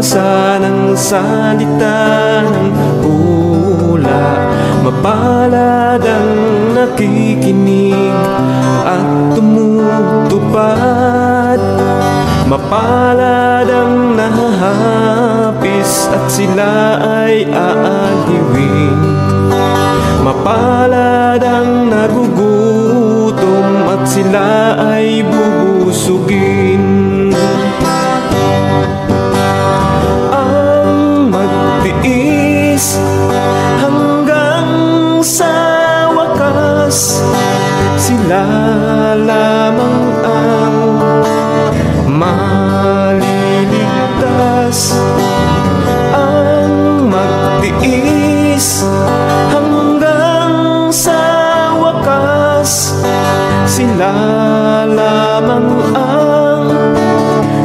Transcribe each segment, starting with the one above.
basa ng salita ng hula. Mapalad ang nakikinig at tumutupad. Mapalad ang nahahapis at sila ay aaliwin. Mapalad ang nagugutom at sila ay bubusugin. Ang magtiis hanggang sa wakas, sila lamang ang maliligtas. Ang magtiis hanggang sa wakas, sila lamang ang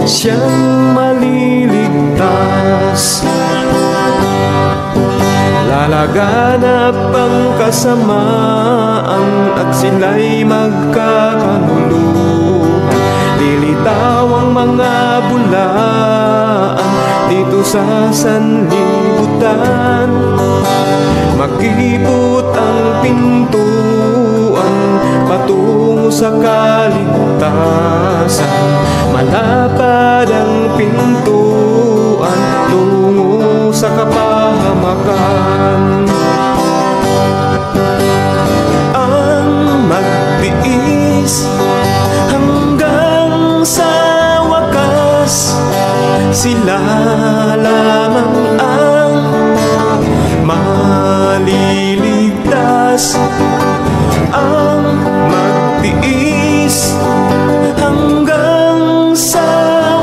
siyang maliligtas. Lalaganap ang kasamaan at sila'y magkakanuluhan. Lilitaw ang mga bulaan dito sa sanlibutan. Makipot ang pintuan patungo sa kaligtasan. Malapad ang pintuan tungo sa kapahamakan. Ang magtiis hanggang sa wakas, sila lamang ang maliligtas. Ang magtiis hanggang sa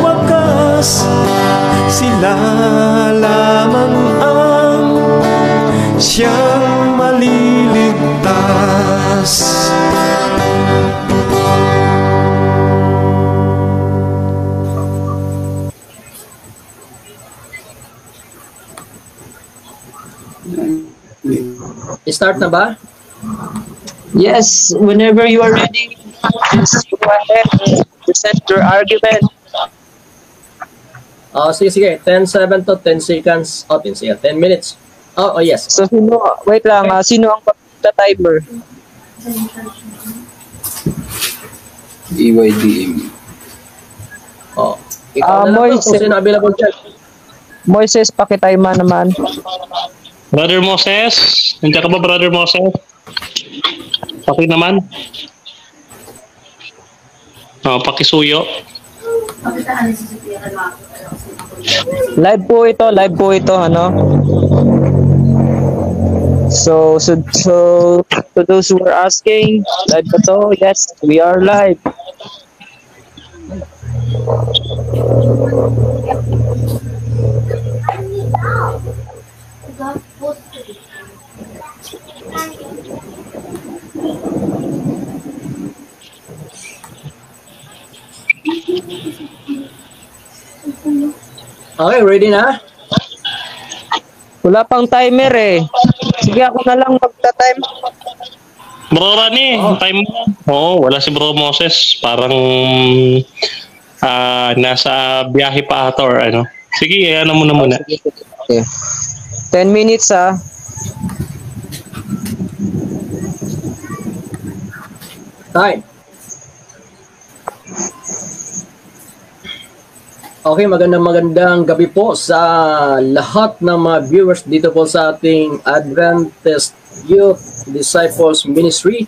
wakas, sila lamang ang siyang maliligtas. Start na ba? Yes, whenever you are ready, just go ahead and present your argument. Sige. 10-7 to 10 seconds. 10 seconds. 10 minutes. Oh, yes. So, wait lang, sino ang timer? EYDM. Ikaw na lang kung sino available dyan. Moises, pakitimer naman. Brother Moses, nandiyan ka ba, Brother Moses? Paki naman. Pakisuyo. Live po ito, ano? So to those who are asking, live ba to? Yes, we are live. Okay, ready na? Wala pang timer eh. Sige, ako na lang magta-time. Bro Rani, time mo. Wala si Bro Moses. Parang nasa biyahe pa ata or ano. Sige, ano mo na muna. Okay. 10 minutes Time. Okay, magandang gabi po sa lahat ng mga viewers dito po sa ating Adventist Youth Disciples Ministry.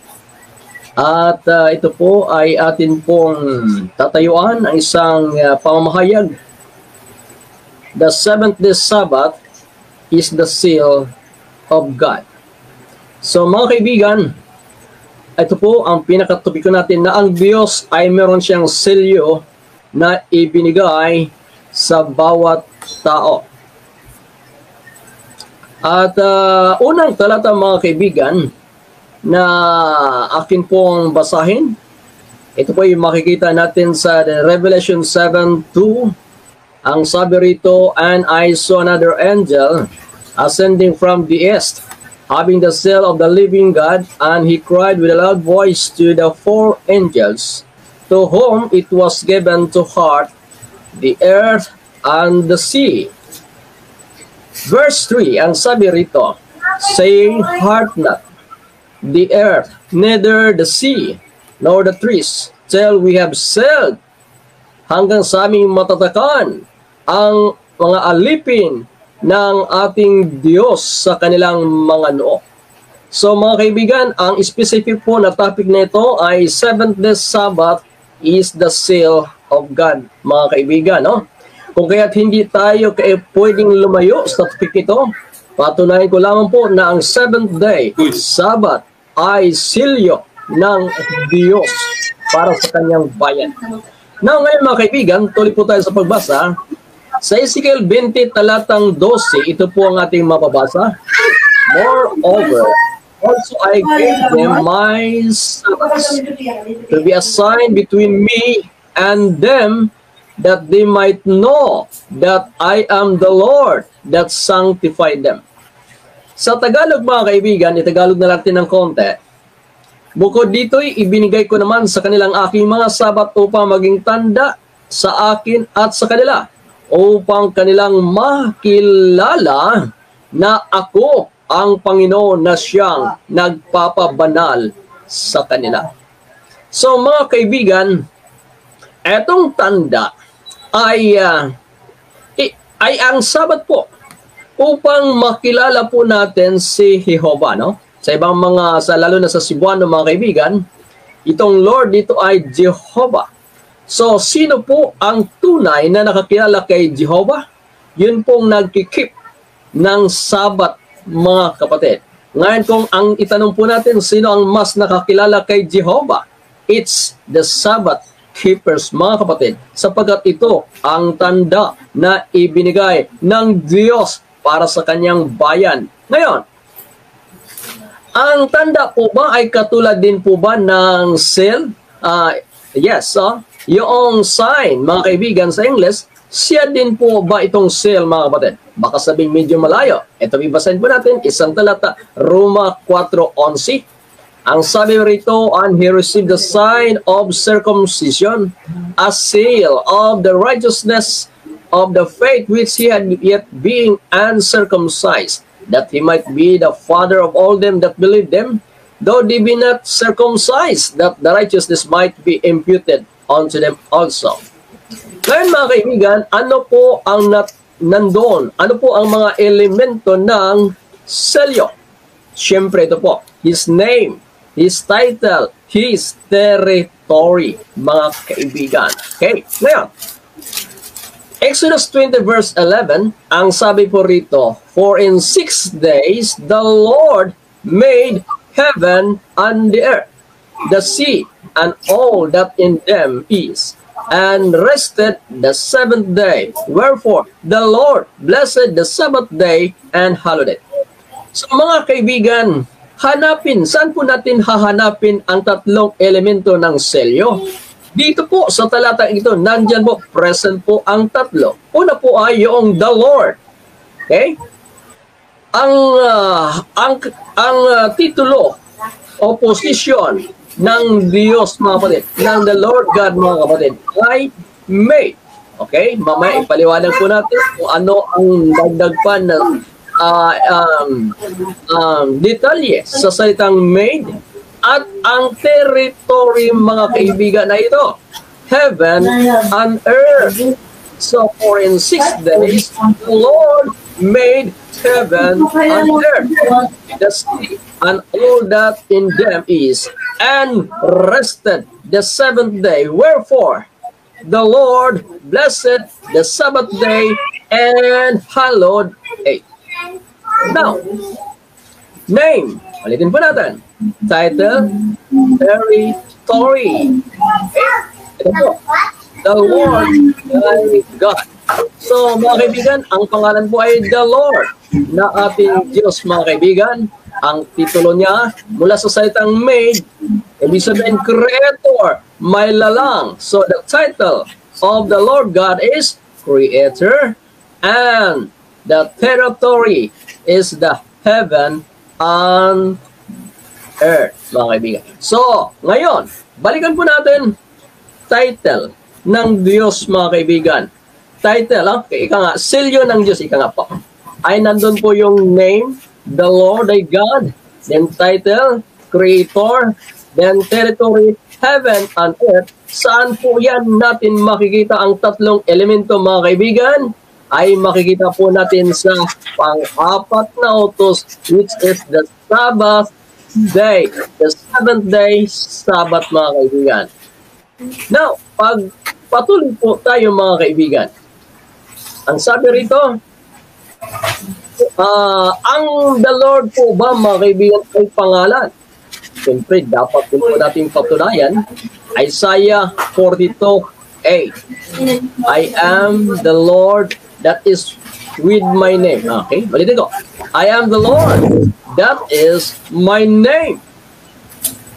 At ito po ay atin pong tatayuan ang isang pamamahayag. The seventh day Sabbath is the seal of God. So mga kaibigan, ito po ang pinakatopiko natin na ang Diyos ay meron siyang selyo na ibinigay sa bawat tao. At unang talata mga kaibigan na akin pong basahin, ito po yung makikita natin sa Revelation 7:2. Ang sabi rito, "And I saw another angel ascending from the east, having the seal of the living God, and he cried with a loud voice to the four angels, to whom it was given to heart the earth and the sea Verse 3, ang sabi rito, saying, "Heart not the earth, neither the sea, nor the trees, till we have sailed," hanggang sa aming matatakan ang mga alipin ng ating Diyos sa kanilang mga noo. So mga kaibigan, ang specific po na topic na ito ay Seventh Day Sabbath is the seal of God, mga kaibigan. No? Kung kaya't hindi tayo pwedeng lumayo sa topic ito, patunayan ko lamang po na ang Seventh Day Sabbath ay silyo ng Diyos para sa kanyang bayan. Now ngayon mga kaibigan, tuloy po tayo sa pagbasa. Sa Ezekiel 20 talatang 12, ito po ang ating mapabasa. "Moreover, also I gave them my Sabbaths to be a sign between me and them, that they might know that I am the Lord that sanctified them." Sa Tagalog mga kaibigan, itagalog na natin ng konti. Bukod dito'y ibinigay ko naman sa kanilang aking mga sabat upang maging tanda sa akin at sa kanila, upang kanilang makilala na ako ang Panginoon na siyang nagpapabanal sa kanila. So mga kaibigan, etong tanda ay ang sabat po upang makilala po natin si Jehovah, no? Sa ibang mga, lalo na sa Cebuano mga kaibigan, itong Lord dito ay Jehovah. So, sino po ang tunay na nakakilala kay Jehovah? Yun pong nagkikip ng Sabat, mga kapatid. Ngayon kung ang itanong po natin, sino ang mas nakakilala kay Jehovah? It's the Sabbath keepers, mga kapatid, sapagkat ito ang tanda na ibinigay ng Diyos para sa kanyang bayan. Ngayon, ang tanda po ba ay katulad din po ba ng seal? Yes, yung sign, mga kaibigan, sa English, siya din po ba itong seal, mga kapatid? Baka sabing medyo malayo. Ito, bibasahin po natin, isang talata, Roma 4:11. Ang sabi rito, "And he received the sign of circumcision, a seal of the righteousness of the faith which he had yet being uncircumcised, that he might be the father of all them that believe them, though they be not circumcised, that the righteousness might be imputed unto them also." Ngayon mga kaibigan, ano po ang nandoon? Ano po ang mga elemento ng selyo? Siyempre ito po, his name, his title, his territory, mga kaibigan. Okay, ngayon, Exodus 20 verse 11, ang sabi po rito, "For in 6 days the Lord made heaven and the earth, the sea, and all that in them is, and rested the 7th day. Wherefore the Lord blessed the Sabbath day and hallowed it." So mga kaibigan, saan po natin hahanapin ang tatlong elemento ng selyo? Dito po sa talatang ito, nandyan po, present po ang tatlo. Una po ay yung the Lord. Okay? Ang titulo o posisyon ng Diyos, mga kapatid, ng the Lord God, mga kapatid, ay made. Okay? Mamaya ipaliwanag po natin kung ano ang dagdag pa ng detalye sa salitang made. At ang territory, mga kaibigan, na ito, heaven and earth. So, for in 6 days, the Lord made heaven and earth, the sea, and all that in them is, and rested the 7th day. Wherefore, the Lord blessed the Sabbath day and hallowed it. Now, name. Ulitin po natin. Title, territory. Okay? Ito po. The Lord thy God. So, mga kaibigan, ang pangalan po ay the Lord na ating Diyos, mga kaibigan. Ang titulo niya, mula sa salitang made, ibig sabihin creator, may lalang. So, the title of the Lord God is Creator, and the territory is the heaven and earth, mga kaibigan. So, ngayon, balikan po natin title ng Diyos, mga kaibigan. Title, ika nga, selyo ng Diyos, ika nga po. ay nandun po yung name, the Lord thy God, then title, creator, then territory, heaven and earth. Saan po yan natin makikita ang tatlong elemento mga kaibigan? Ay makikita po natin sa pang-apat na utos, which is the Sabbath day, the seventh day Sabbath mga kaibigan. Now, pag patuloy po tayo mga kaibigan, ang sabi rito, ang the Lord po ba mga kaibigan ay pangalan? Siyempre, dapat din po natin patunayan. Isaiah 42:8. I am the Lord that is with my name. Okay, balitin ko. I am the Lord that is my name.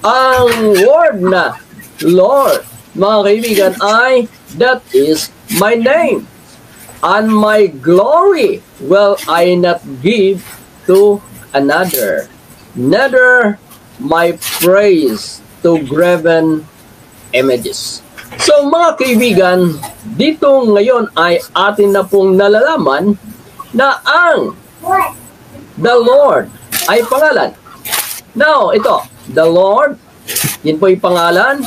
Ang word na Lord, mga kaibigan, ay that is my name. And my glory will I not give to another. Neither my praise to graven images. So mga kaibigan, dito ngayon ay atin na pong nalalaman na ang the Lord ay pangalan. Now, ito, the Lord, yun po yung pangalan.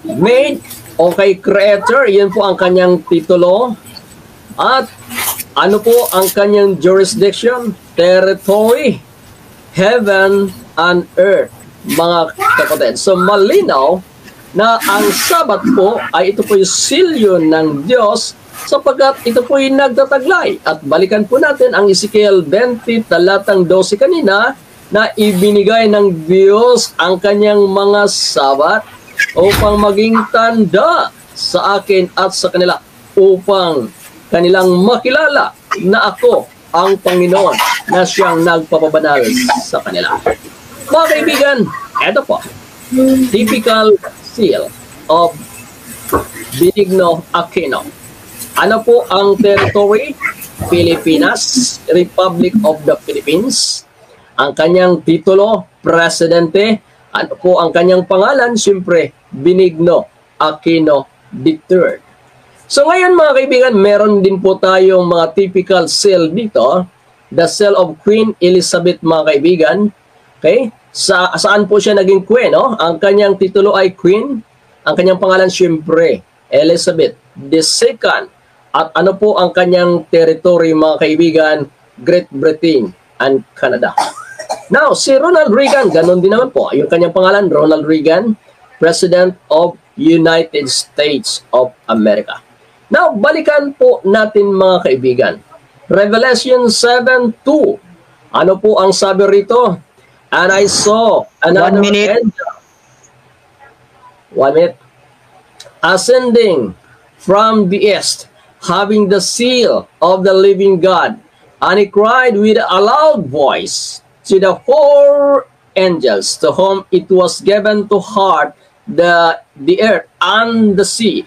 Made, okay, creator, yun po ang kanyang titulo. At ano po ang kanyang jurisdiction? Territory, heaven and earth, mga kapatid. So malinaw na ang Sabat po ay ito po yung silyo ng Diyos sapagkat ito po yung nagtataglay. At balikan po natin ang Ezekiel 20, talatang 12 kanina, na ibinigay ng Diyos ang kanyang mga Sabat upang maging tanda sa akin at sa kanila upang kanilang makilala na ako ang Panginoon na siyang nagpapabanal sa kanila. Mga kaibigan, ito po, typical seal of Benigno Aquino. Ano po ang territory? Pilipinas, Republic of the Philippines. Ang kanyang titulo, Presidente. Ano po ang kanyang pangalan? Siyempre, Benigno Aquino III. So ngayon mga kaibigan, meron din po tayong mga typical seal dito. The seal of Queen Elizabeth mga kaibigan. Okay? Saan po siya naging queen? No? Ang kanyang titulo ay Queen. Ang kanyang pangalan siyempre, Elizabeth II. At ano po ang kanyang territory mga kaibigan? Great Britain and Canada. Now, si Ronald Reagan, ganun din naman po. Yung kanyang pangalan, Ronald Reagan, President of United States of America. Now, balikan po natin mga kaibigan. Revelation 7:2. Ano po ang sabi rito? And I saw another angel. 1 minute. Ascending from the east, having the seal of the living God. And he cried with a loud voice to the 4 angels to whom it was given to heart the earth and the sea.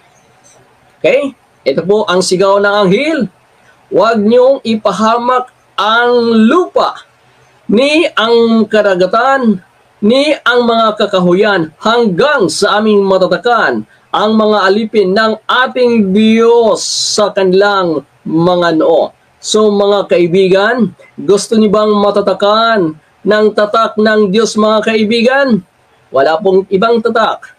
Okay? Ito po ang sigaw ng anghel. Huwag niyong ipahamak ang lupa, ni ang karagatan, ni ang mga kakahuyan, hanggang sa aming matatakan ang mga alipin ng ating Diyos sa kanilang mga noo. So mga kaibigan, gusto niyo bang matatakan ng tatak ng Diyos mga kaibigan? Wala pong ibang tatak.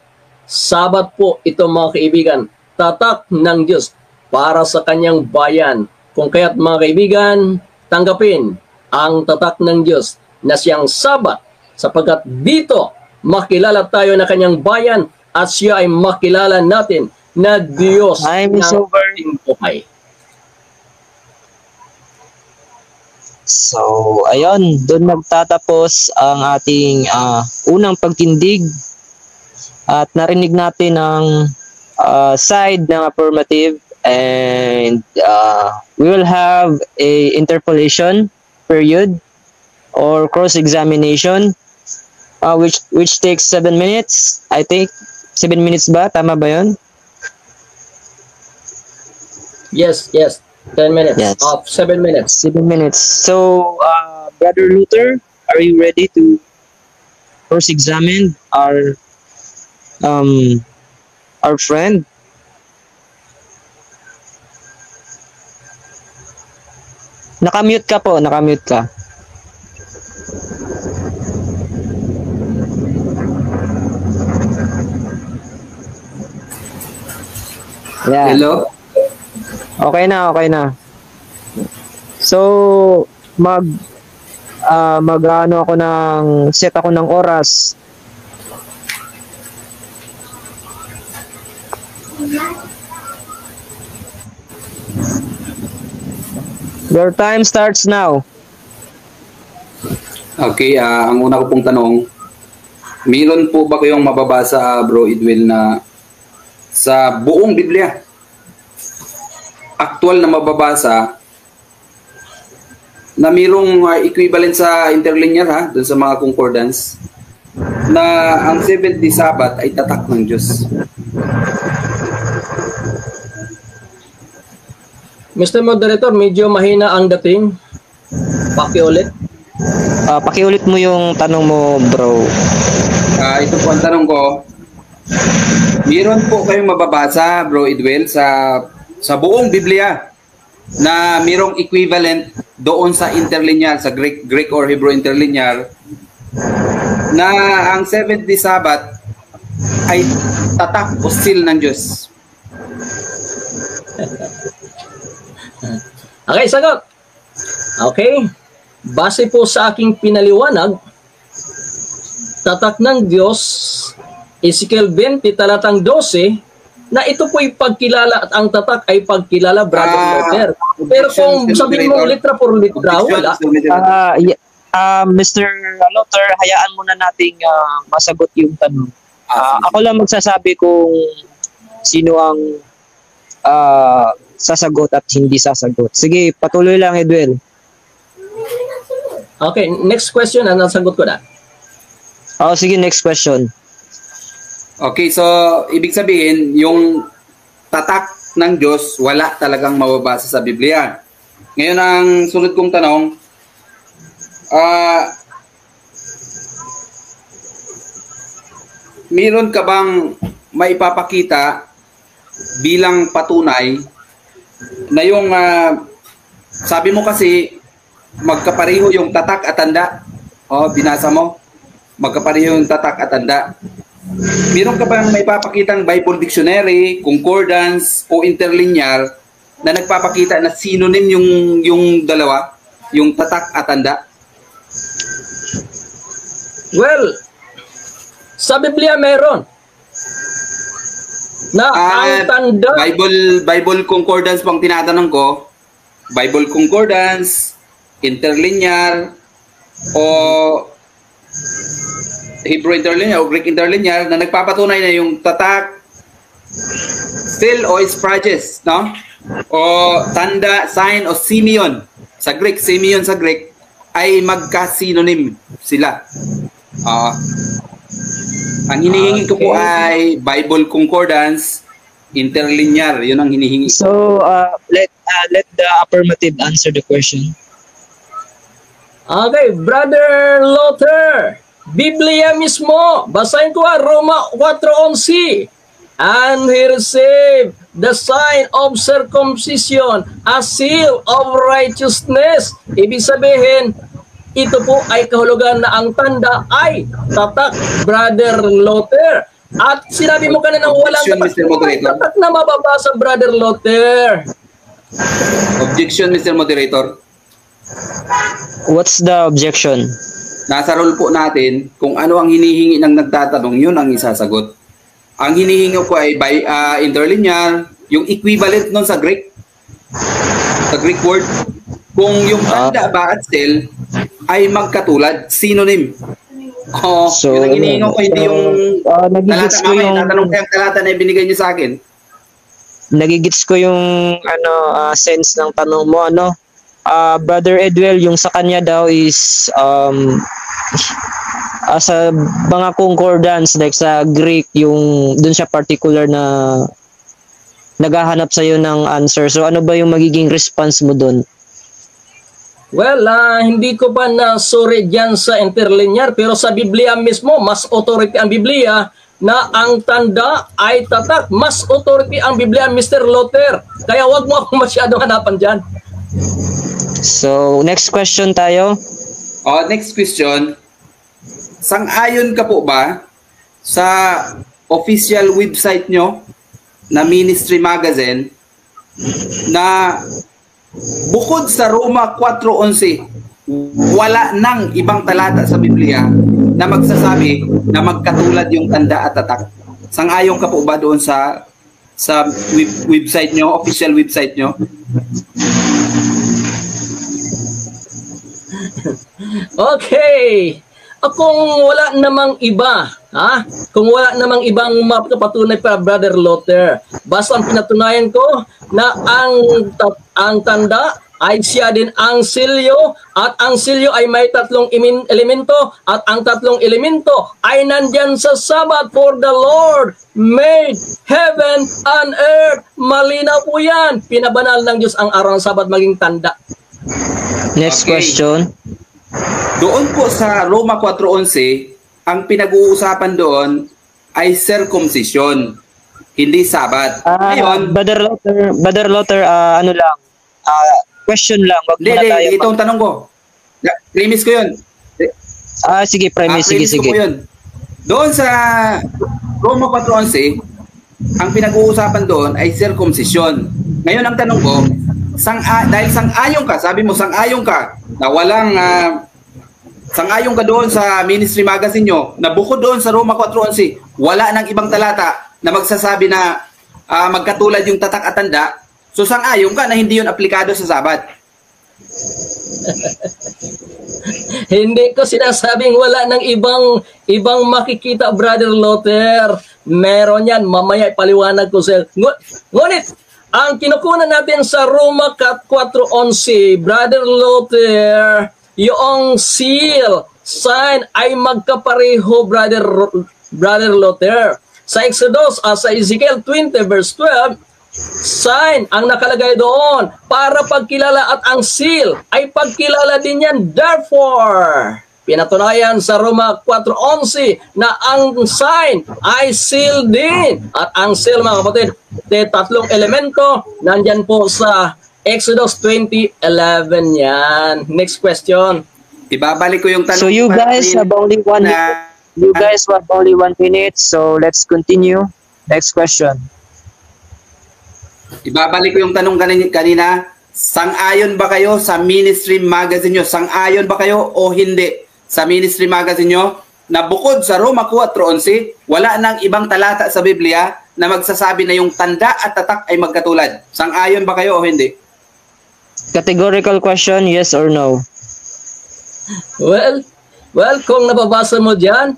Sabat po ito mga kaibigan. Tatak ng Diyos para sa kanyang bayan. Kung kaya't mga kaibigan, tanggapin ang tatak ng Diyos na siyang Sabat sapagkat dito makilala tayo na kanyang bayan at siya ay makilala natin na Diyos ng ating buhay. So, ayun, doon magtatapos ang ating unang pagtindig at narinig natin ang side ng affirmative and we will have a interpolation period or cross-examination which takes 7 minutes. I think 7 minutes ba? Tama ba yun? Yes. 10 minutes. Yes. 7 minutes. 7 minutes. So, Brother Luther, are you ready to cross-examine our friend? Nakamute ka po, nakamute ka. Yeah. Hello? Okay na, okay na. So, mag-ano ako set ako ng oras. Your time starts now. Okay, ang una ko pong tanong, meron po ba kayong mababasa, Bro Edwin, na sa buong Biblia, aktual na mababasa, na mayroong equivalent sa interlinear, ha, dun sa mga concordance, na ang 70 Sabbath ay tatak ng Diyos? Mr. Moderator, medyo mahina ang dating. Pakiulit. Pakiulit mo yung tanong mo, bro. Ito po ang tanong ko. Meron po kayong mababasa, Bro Edwin, sa buong Biblia na mayroong equivalent doon sa interlinear, sa Greek or Hebrew interlinear, na ang 70 Sabbath ay tatak o seal ng Diyos? Okay, sagot. Okay. Base po sa aking pinaliwanag, tatak ng Diyos, Ezekiel 20, talatang 12, na ito po'y pagkilala at ang tatak ay pagkilala, Brother Luther. Pero kung sabihin mo litra por litra, wala. Mr. Luther, hayaan muna nating masagot yung tanong. Ako lang magsasabi kung sino ang sasagot at hindi sasagot. Sige, patuloy lang, Edwin. Okay, next question, nasagot ko na. Sige, next question. Okay, so ibig sabihin, yung tatak ng Diyos, wala talagang mababasa sa Biblia. Ngayon, ang sunod kong tanong, meron ka bang maipapakita bilang patunay na yung, sabi mo kasi, magkapareho yung tatak at tanda. Binasa mo, magkapareho yung tatak at tanda. Meron ka bang maipapakitang Bible Dictionary, concordance o interlinear na nagpapakita na synonym yung dalawa, yung tatak at tanda? Well, sa Biblia meron na ang tanda. Bible concordance pang tinatanong ko. Bible concordance, interlinear, o Hebrew interlinear o Greek interlinear na nagpapatunay na yung tatak, still o isprages, no? O tanda, sign o Simeon sa Greek, Simeon sa Greek, ay magka-synonym sila. Ang hinihingi ko po ay Bible concordance, interlinear, yun ang hinihingi. So, let the affirmative answer the question. Okay, Brother Luther, Biblia mismo, basahin ko Roma 4:11. And he received the sign of circumcision, a seal of righteousness. Ibig sabihin, ito po ay kahulugan na ang tanda ay tatak, Brother Luther. At sinabi mo kanina ng walang tatak na mababasa, Brother Luther. Objection, Mr. Moderator. What's the objection? Nasa rule po natin, kung ano ang hinihingi ng nagtatanong, yun ang isasagot. Ang hinihingi ko ay by interlinear, yung equivalent nun sa Greek word. Kung yung tanda ba at still ay magkatulad, synonym. So, yun ang hinihingi ko, hindi yung talata mamaya, tatanong ko yung talata na ibinigay niyo sa akin. Nagigits ko yung sense ng tanong mo, Brother Edwell, yung sa kanya daw is sa mga concordance like sa Greek, yung dun siya particular na naghahanap sa iyo ng answer. So ano ba yung magiging response mo dun? Well, hindi ko pa nasuri dyan sa interlinear, pero sa Biblia mismo, mas authority ang Biblia na ang tanda ay tatak. Mas authority ang Biblia, Mr. Luther. Kaya wag mo ako masyadong hanapan dyan. So, next question tayo. Next question. Sang-ayon ka po ba sa official website nyo na Ministry Magazine na bukod sa Roma 4:11, wala nang ibang talata sa Biblia na magsasabi na magkatulad yung tanda at tatak? Sang-ayon ka po ba doon sa website nyo, official website nyo? Okay. Kung wala namang iba, kung wala namang ibang mapapatunay pa, Brother Luther, basta ang pinatunayan ko na ang tanda ay siya din ang silyo, at ang silyo ay may tatlong elemento, at ang tatlong elemento ay nandyan sa Sabbath. For the Lord made heaven and earth. Malinaw po yan. Pinabanal ng Diyos ang araw ng Sabbath maging tanda. Next Okay. question. Doon po sa Roma 4:11, ang pinag-uusapan doon ay circumcision, hindi Sabat. Ngayon, Brother Luther, ano lang, question lang, wag muna tayo. itong tanong ko. Premise ko 'yun. Sige, premise, sige. Ko po 'yun. Doon sa Roma 4:11, ang pinag-uusapan doon ay circumcision. Ngayon ang tanong ko, dahil sang-ayon ka, sabi mo sang-ayon ka na walang sang-ayon ka doon sa Ministry Magazine nyo na bukod doon sa Roma 4:11, wala nang ibang talata na magsasabi na magkatulad yung tatak at tanda. So sang-ayon ka na hindi yun aplikado sa Sabat? Hindi ko sinasabing wala ng ibang makikita, Brother Luther. Meron yan. Mamaya ipaliwanag ko sa... Ngunit, ang kinukunan natin sa Roma 4:11, Brother Luther, yung seal, sign ay magkapareho, Brother Luther. Sa Exodus, sa Ezekiel 20 verse 12, sign ang nakalagay doon para pagkilala, at ang seal ay pagkilala din yan. Therefore, pinatunayan sa Roma 4:11 na ang sign ay seal din. At ang seal, mga kapatid, tatlong elemento, nandyan po sa Exodus 20:11 yan. Next question. Ibabalik ko yung tanong. So you guys have only 1 minute. You guys have only 1 minute, so let's continue. Next question. Ibabalik ko yung tanong kanina. Sang-ayon ba kayo sa Ministry Magazine nyo? Sang-ayon ba kayo o hindi sa Ministry Magazine nyo na bukod sa Roma 4:11, wala nang ibang talata sa Biblia na magsasabi na yung tanda at tatak ay magkatulad? Sang-ayon ba kayo o hindi? Categorical question, yes or no? Well, kung nababasa mo dyan,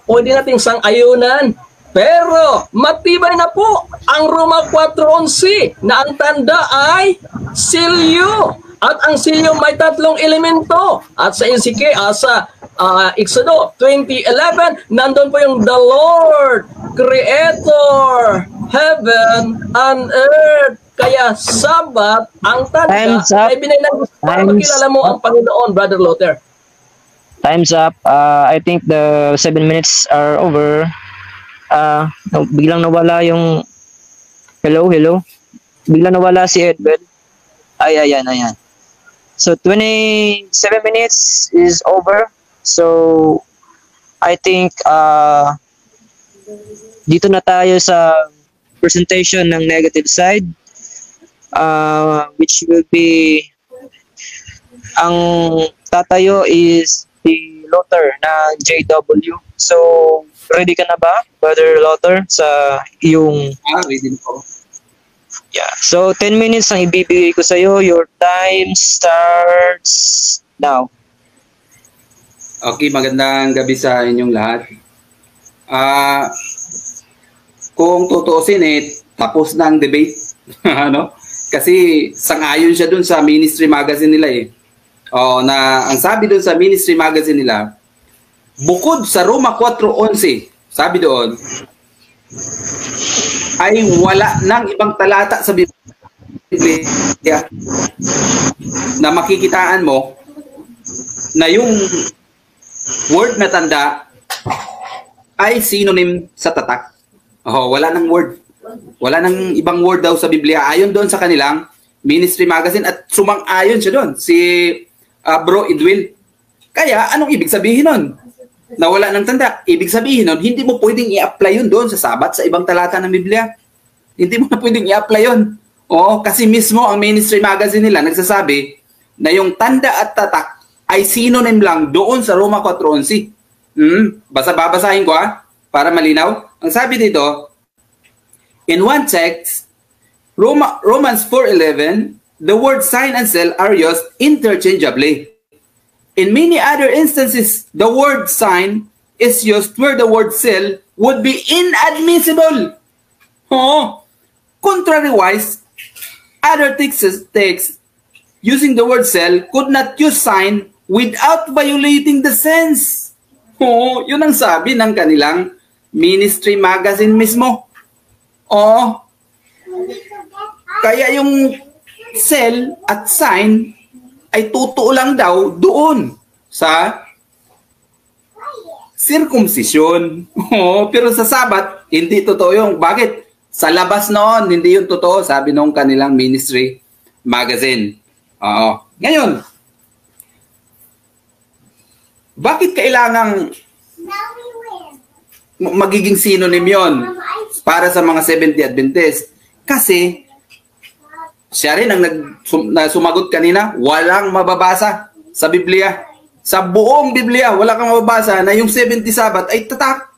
pwede nating sang-ayunan. Pero matibay na po ang Roma 4:11 na ang tanda ay silyo. At ang silyo may tatlong elemento. At sa Exodus 20:11, nandun po yung the Lord, Creator, heaven and earth. Kaya Sabat, ang tanda ay binay ng Diyos para makilala mo ang Panginoon, Brother Luther. Time's up. I think the 7 minutes are over. Biglang nawala yung... Hello? Biglang nawala si Edwin. Ayan. So, 27 minutes is over. So, I think dito na tayo sa presentation ng negative side, which will be ang tatayo is si Luther na JW. So, ready ka na ba, Brother Luther, sa iyong... Ready po. Yeah. So, 10 minutes ang ibibigay ko sa'yo. Your time starts now. Okay, magandang gabi sa inyong lahat. Kung tutuusin, tapos na ang debate. Kasi sang-ayon siya dun sa Ministry Magazine nila na ang sabi dun sa Ministry Magazine nila, bukod sa Roma 4:11, sabi doon, ay wala nang ibang talata sa Biblia na makikitaan mo na yung word na tanda ay synonym sa tatak. Wala nang word. Wala nang ibang word daw sa Biblia. Ayon doon sa kanilang Ministry Magazine at sumang-ayon siya doon, si Bro Edwin. Kaya, anong ibig sabihin nun? Nawala ng tanda. Ibig sabihin nun, hindi mo pwedeng i-apply yun doon sa Sabat, sa ibang talata ng Biblia. Hindi mo na pwedeng i-apply yun. Oo, kasi mismo ang Ministry Magazine nila nagsasabi na yung tanda at tatak ay synonym lang doon sa Roma 4:11. Babasahin ko para malinaw. Ang sabi dito, in one text, Romans 4:11, the word sign and seal are used interchangeably. In many other instances, the word sign is used where the word seal would be inadmissible. Oh, contrariwise, other texts using the word seal could not use sign without violating the sense. Oh, yun ang sabi ng kanilang Ministry Magazine mismo. Oh, kaya yung seal at sign ay totoo lang daw doon sa circumcision. Oh, pero sa Sabat, hindi totoo yung. Bakit? Sa labas noon, hindi yun totoo, sabi nung kanilang Ministry Magazine. Oo. Ngayon, bakit kailangang magiging synonym yun para sa mga Seventh-day Adventist? Kasi siya rin ang sumagot kanina, walang mababasa sa Biblia. Sa buong Biblia, wala kang mababasa na yung 70 Sabat ay tatak.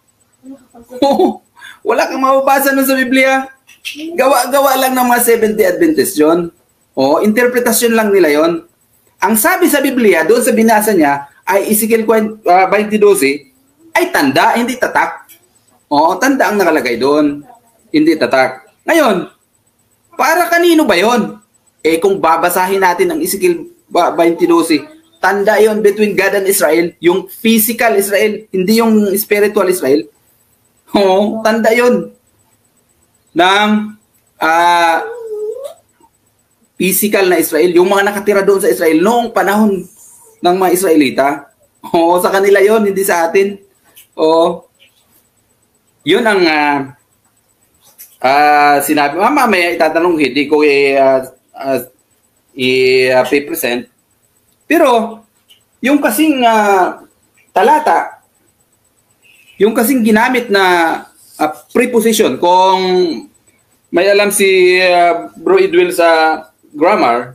Wala kang mababasa nun sa Biblia. Gawa-gawa lang ng mga 70 Adventist yun. Interpretasyon lang nila yon. Ang sabi sa Biblia, doon sa binasa niya, ay Ezekiel 20:12, ay tanda, hindi tatak. Tanda ang nakalagay doon, hindi tatak. Ngayon, para kanino ba yon? Kung babasahin natin ang Ezekiel 20:12, tanda yon between God and Israel, yung physical Israel, hindi yung spiritual Israel. Tanda yon ng physical na Israel, yung mga nakatira doon sa Israel noong panahon ng mga Israelita. Sa kanila yon, hindi sa atin. Yun ang sinabi. Mamaya itatanong, hindi ko i-present. Pero, yung kasing talata, yung kasing ginamit na preposition, kung may alam si Bro Edwin sa grammar,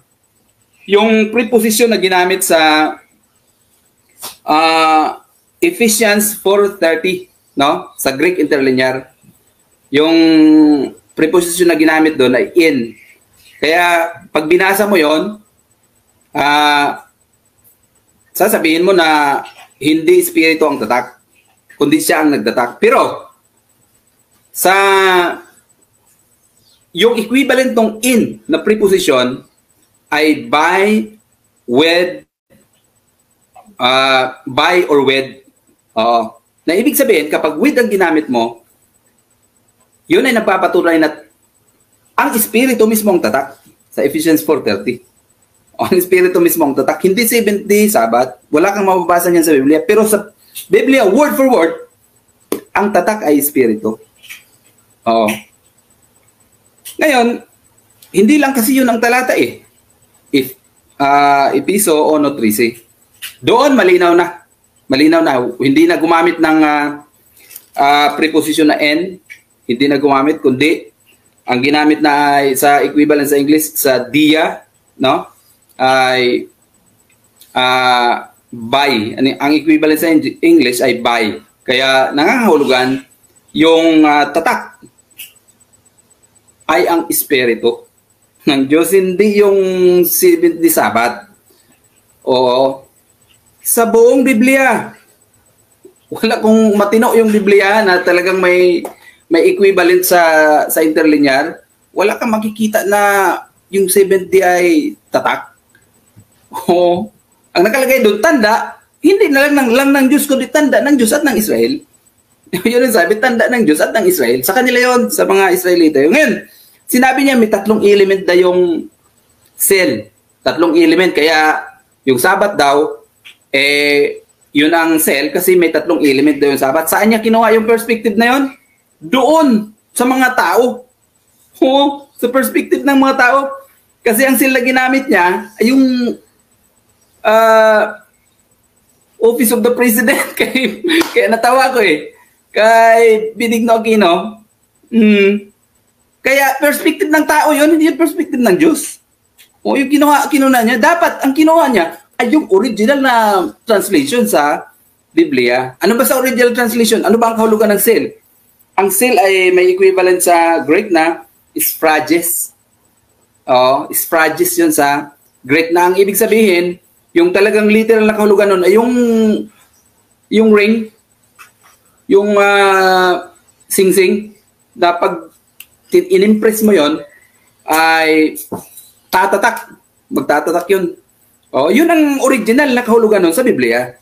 yung preposition na ginamit sa Ephesians 4:30, no? Sa Greek interlinear, yung preposition na ginamit doon ay in. Kaya pag binasa mo yon, sasabihin mo na hindi espiritu ang tatak, kundi siya ang nagtatak. Pero sa yung equivalent ng in na preposition ay by, with, by or with. Na ibig sabihin, kapag with ang ginamit mo, yun ay nagpapatunay na ang espiritu mismo ang tatak sa Ephesians 4:30. Ang espiritu mismo ang tatak. Hindi 70 Sabat. Wala kang mababasa niyan sa Biblia. Pero sa Biblia, word for word, ang tatak ay espiritu. Ngayon, hindi lang kasi yun ang talata Episo 1:13. Doon malinaw na. Hindi na gumamit ng preposition na n. Hindi na gumamit, kundi ang ginamit na ay sa equivalent sa English, sa dia, no? Ay by. Ang equivalent sa English ay by. Kaya nangangahulugan yung tatak ay ang espiritu ng Diyos, hindi yung 70 Sabat. Sa buong Biblia, wala kung matino yung Biblia na talagang may equivalent sa interlinear, wala kang makikita na yung 70 ay tatak. Ang nakalagay doon, tanda, hindi na lang ng Diyos, kundi tanda ng Diyos at ng Israel. Yun ang sabi, tanda ng Diyos at ng Israel. Sa kanila yon, sa mga Israelita. Ngayon, sinabi niya may 3 element na yung seal. 3 element. Kaya yung Sabat daw, yun ang seal kasi may 3 element daw yung Sabat. Saan niya kinuha yung perspective na yun? Doon, sa mga tao. Sa perspective ng mga tao. Kasi ang seal na ginamit niya ay yung Office of the President. Kaya natawa ko eh. Kay Benigno Aquino. Kaya perspective ng tao yun, hindi yung perspective ng Diyos. O yung kinuha niya, dapat ang kinuha niya ay yung original na translation sa Biblia. Ano ba sa original translation? Ano ba ang kahulugan ng seal? Ang seal ay may equivalent sa Greek na sphragis. Sphragis yun sa Greek na ang ibig sabihin, yung talagang literal na kahulugan nun ay yung ring, yung sing-sing, na pag in-impress mo yon ay magtatatak yun. Yun ang original na kahulugan nun sa Biblia.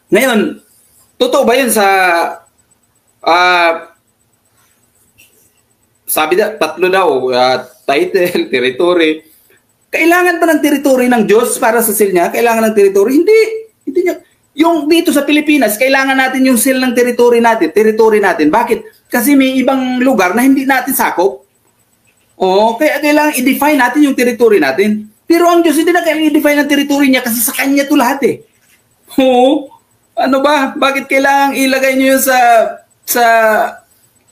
Ngayon, totoo ba yun sa sabi na, tatlo daw, title, territory. Kailangan ba ng territory ng Diyos para sa seal niya? Kailangan ng territory? Hindi niya. Yung dito sa Pilipinas, kailangan natin yung seal ng territory natin. Bakit? Kasi may ibang lugar na hindi natin sakop. Kaya kailangan i-define natin yung territory natin. Pero ang Diyos hindi na kailangan i-define ang territory niya kasi sa Kanya ito lahat eh. Ano ba? Bakit kailangan ilagay niyo yun sa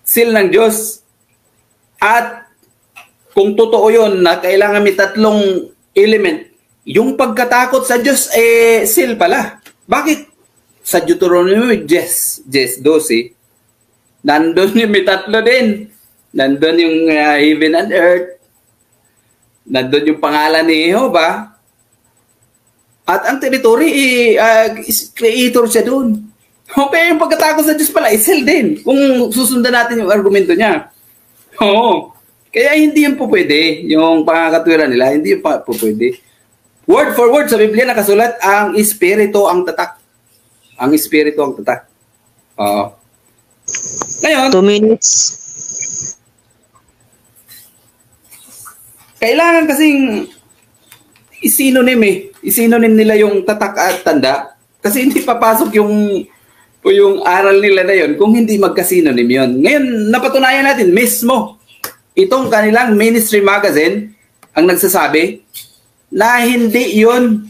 seal ng Diyos? At kung totoo yun na kailangan may tatlong element, yung pagkatakot sa Diyos seal pala. Bakit? Sa Deuteronomy 10:12, nandun yung may tatlo din. Nandun yung heaven and earth. Nandun yung pangalan ni Jehovah. At ang territory, creator siya dun. Okay, yung pagkatakot sa Diyos pala, seal din. Kung susundan natin yung argumento niya. Kaya hindi yun po pwede. Yung pangakatwiran nila, hindi yun po pwede. Word for word sa Biblia nakasulat, ang Espiritu ang tatak. Ang Espiritu ang tatak. Ngayon, 2 minutes. Kailangan kasing isinonym nila yung tatak at tanda. Kasi hindi papasok yung aral nila na yun kung hindi magkasinonym yun. Ngayon, napatunayan natin mismo itong kanilang ministry magazine ang nagsasabi na hindi yun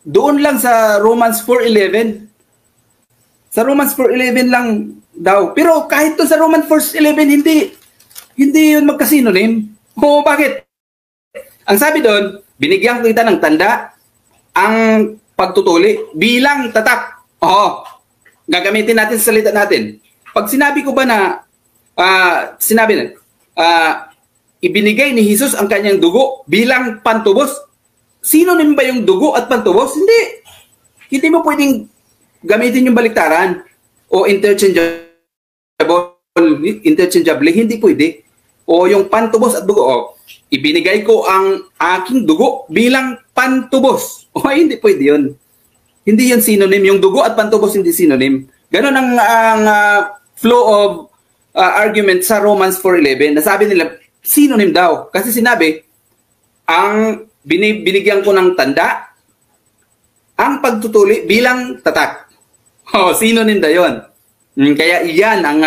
doon lang sa Romans 4:11. Sa Romans 4:11 lang daw. Pero kahit to sa Romans 4:11 hindi yun magkasinonym. Bakit? Ang sabi doon, binigyan kita ng tanda ang pagtutuli bilang tatak. Gagamitin natin sa salita natin. Pag sinabi ko ba na ibinigay ni Jesus ang kanyang dugo bilang pantubos, sinonym ba yung dugo at pantubos? Hindi. Hindi mo pwedeng gamitin yung baliktaran o interchangeably, hindi pwede. O yung pantubos at dugo, ibinigay ko ang aking dugo bilang pantubos. Hindi pwede yun. Hindi yun synonym. Yung dugo at pantubos hindi synonym. Ganon ang flow of argument sa Romans 4:11. Nasabi nila, synonym daw. Kasi sinabi, ang binigyan ko ng tanda, ang pagtutuli bilang tatak. Synonym daw yun. Kaya iyan ang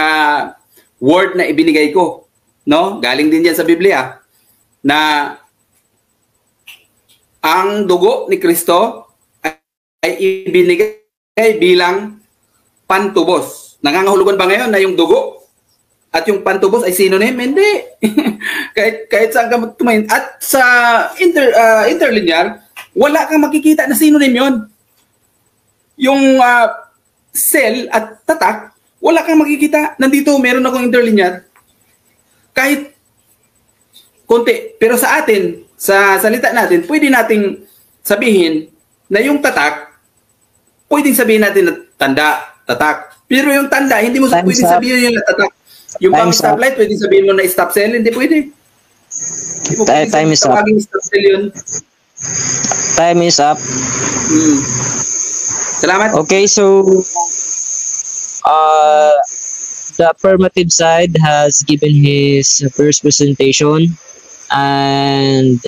word na ibinigay ko. No? Galing din yan sa Biblia na ang dugo ni Kristo ay ibinigay bilang pantubos. Nangangahulugan ba ngayon na yung dugo at yung pantubos ay synonym? Hindi. kahit saan ka tumayin. At sa interlinear, wala kang makikita na synonym yun. Yung cell at tatak, wala kang makikita. Nandito, meron akong interlinear. Kahit konti. Pero sa atin, sa salita natin, pwede nating sabihin na yung tatak, pwedeng sabihin natin na tanda, tatak. Pero yung tanda, hindi mo pwedeng sabihin yung tatak. Yung pang stoplight, pwedeng sabihin mo na stop cell, hindi pwede. Time is up. Stop cell yun. Time is up. Salamat. Okay, so the affirmative side has given his first presentation, and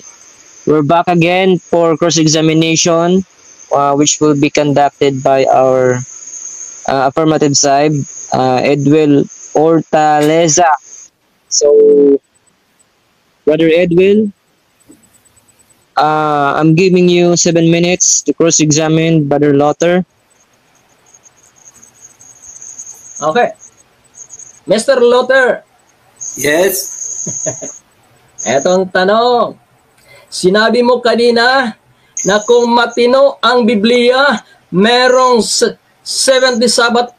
we're back again for cross-examination, which will be conducted by our affirmative side. Ed will Ortaleza. So, Brother Edwin, I'm giving you 7 minutes to cross-examine Brother Lotter. Okay. Mr. Lotter, Yes. etong tanong. Sinabi mo kanina na kung matino ang Biblia, merong 70 Sabbath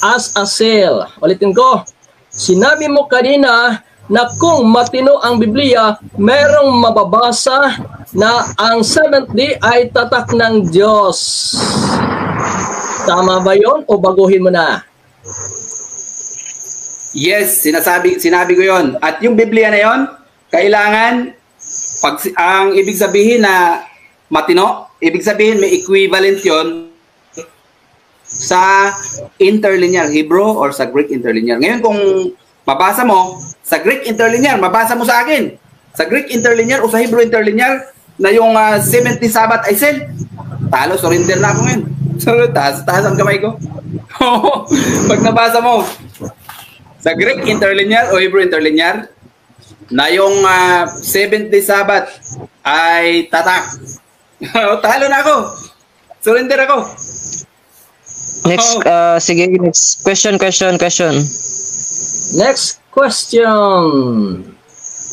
as a seal. Ulitin ko. Sinabi mo kanina na kung matino ang Biblia, merong mababasa na ang 7th day ay tatak ng Diyos. Tama ba yon o baguhin mo na? Yes, sinabi ko 'yon. At yung Biblia na 'yon, kailangan ang ibig sabihin na matino, ibig sabihin may equivalent 'yon sa interlinear Hebrew or sa Greek interlinear. Ngayon kung mabasa mo sa Greek interlinear, mabasa mo sa akin sa Greek interlinear o sa Hebrew interlinear na yung 70 Sabbath ay sin, talo, surrender na ako ngayon. So, taas ang kamay ko. Pag nabasa mo sa Greek interlinear o Hebrew interlinear na yung 70 Sabbath ay tatak, talo na ako. Surrender ako. Next, sige, next question. Next question.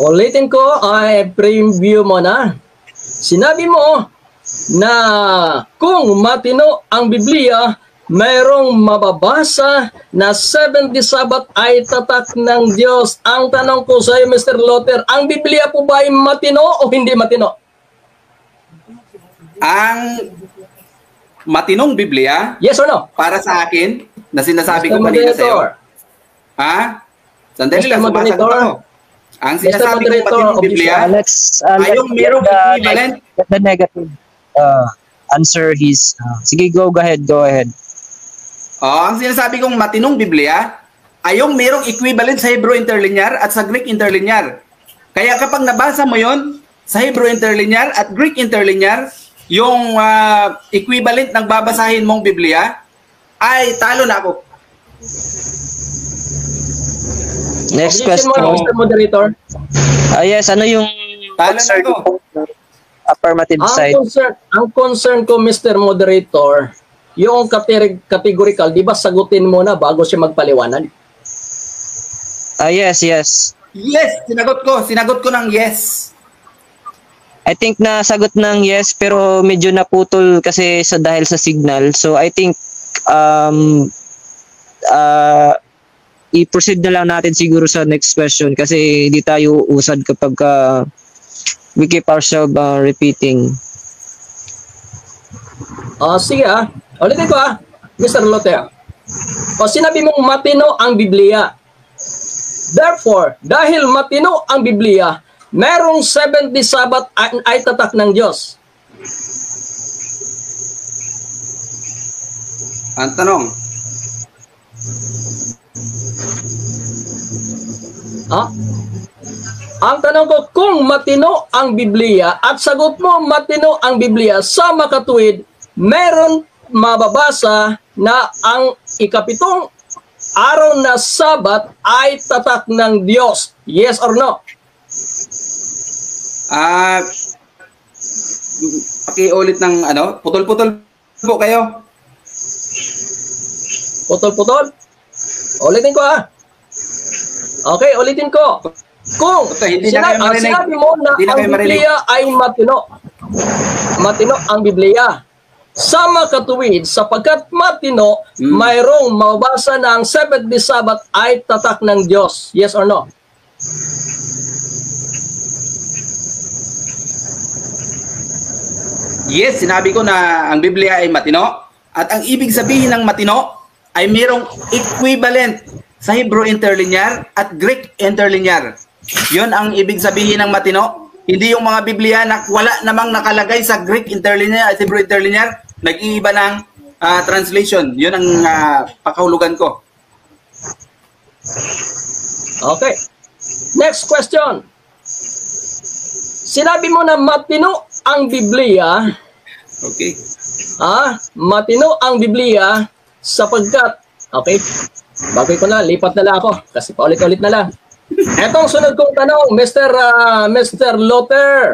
Ulitin ko, ay preview mo na. Sinabi mo na kung matino ang Biblia, mayroong mababasa na 70 Sabbath ay tatak ng Diyos. Ang tanong ko sa iyo, Mr. Lotter, ang Biblia po ba ay matino o hindi matino? Ang matinong Biblia, Yes or no? para sa akin, na sinasabi Mr. ko kanina sa iyo. Moderator. Ha? Sandali Mr. lang, sumasagot Moderator. ako. Ang Mr. sinasabi kong Moderator, matinong Biblia, Let's ay yung merong equivalent. let the negative answer his. Sige, go ahead. Ang sinasabi kong matinong Biblia, ay yung merong equivalent sa Hebrew interlinear at sa Greek interlinear. Kaya kapag nabasa mo yon sa Hebrew interlinear at Greek interlinear, yung equivalent ng babasahin mong Biblia, ay talo na ako. Next Objection question. mo, Mr. Moderator. Yes, ano yung Talo na ako. affirmative side? Ang concern ko, Mr. Moderator, yung categorical, di ba sagutin mo na bago siya magpaliwanag? Yes. Yes, sinagot ko ng yes. I think nasagot ng yes, pero medyo naputol kasi dahil sa signal. So I think i-proceed na lang natin siguro sa next question kasi hindi tayo usad kapag we keep ourselves repeating. Sige ulitin ko Mr. Lotter. Sinabi mong matino ang Biblia. Therefore, dahil matino ang Biblia, merong 70 Sabbath ay tatak ng Diyos. Ang tanong, Ang tanong ko, kung matino ang Biblia at sagot mo matino ang Biblia sa makatuwid, meron mababasa na ang ikapitong araw na Sabat ay tatak ng Diyos. Yes or no? pakiulit ng putol-putol po kayo. Putol-putol? Ulitin ko Okay, ulitin ko. Kung sinabi mo na ang Biblia ay matino. Matino ang Biblia. Sa makatuwid, sapagkat matino, mayroong mababasa na ang 7th day Sabbath ay tatak ng Diyos. Yes or no? Yes, sinabi ko na ang Biblia ay matino. At ang ibig sabihin ng matino ay mayroong equivalent sa Hebrew interlinear at Greek interlinear. Yun ang ibig sabihin ng matino. Hindi yung mga Biblia na wala namang nakalagay sa Greek interlinear at Hebrew interlinear, nag-iiba ng translation. Yun ang pakahulugan ko. Okay. Next question. Sinabi mo na matino ang Biblia. Okay. Matino ang Biblia sapagkat, okay, Bagay ko na, lipat na lang ako kasi paulit-ulit na lang. Etong sunod kong tanong, Mr. Luther.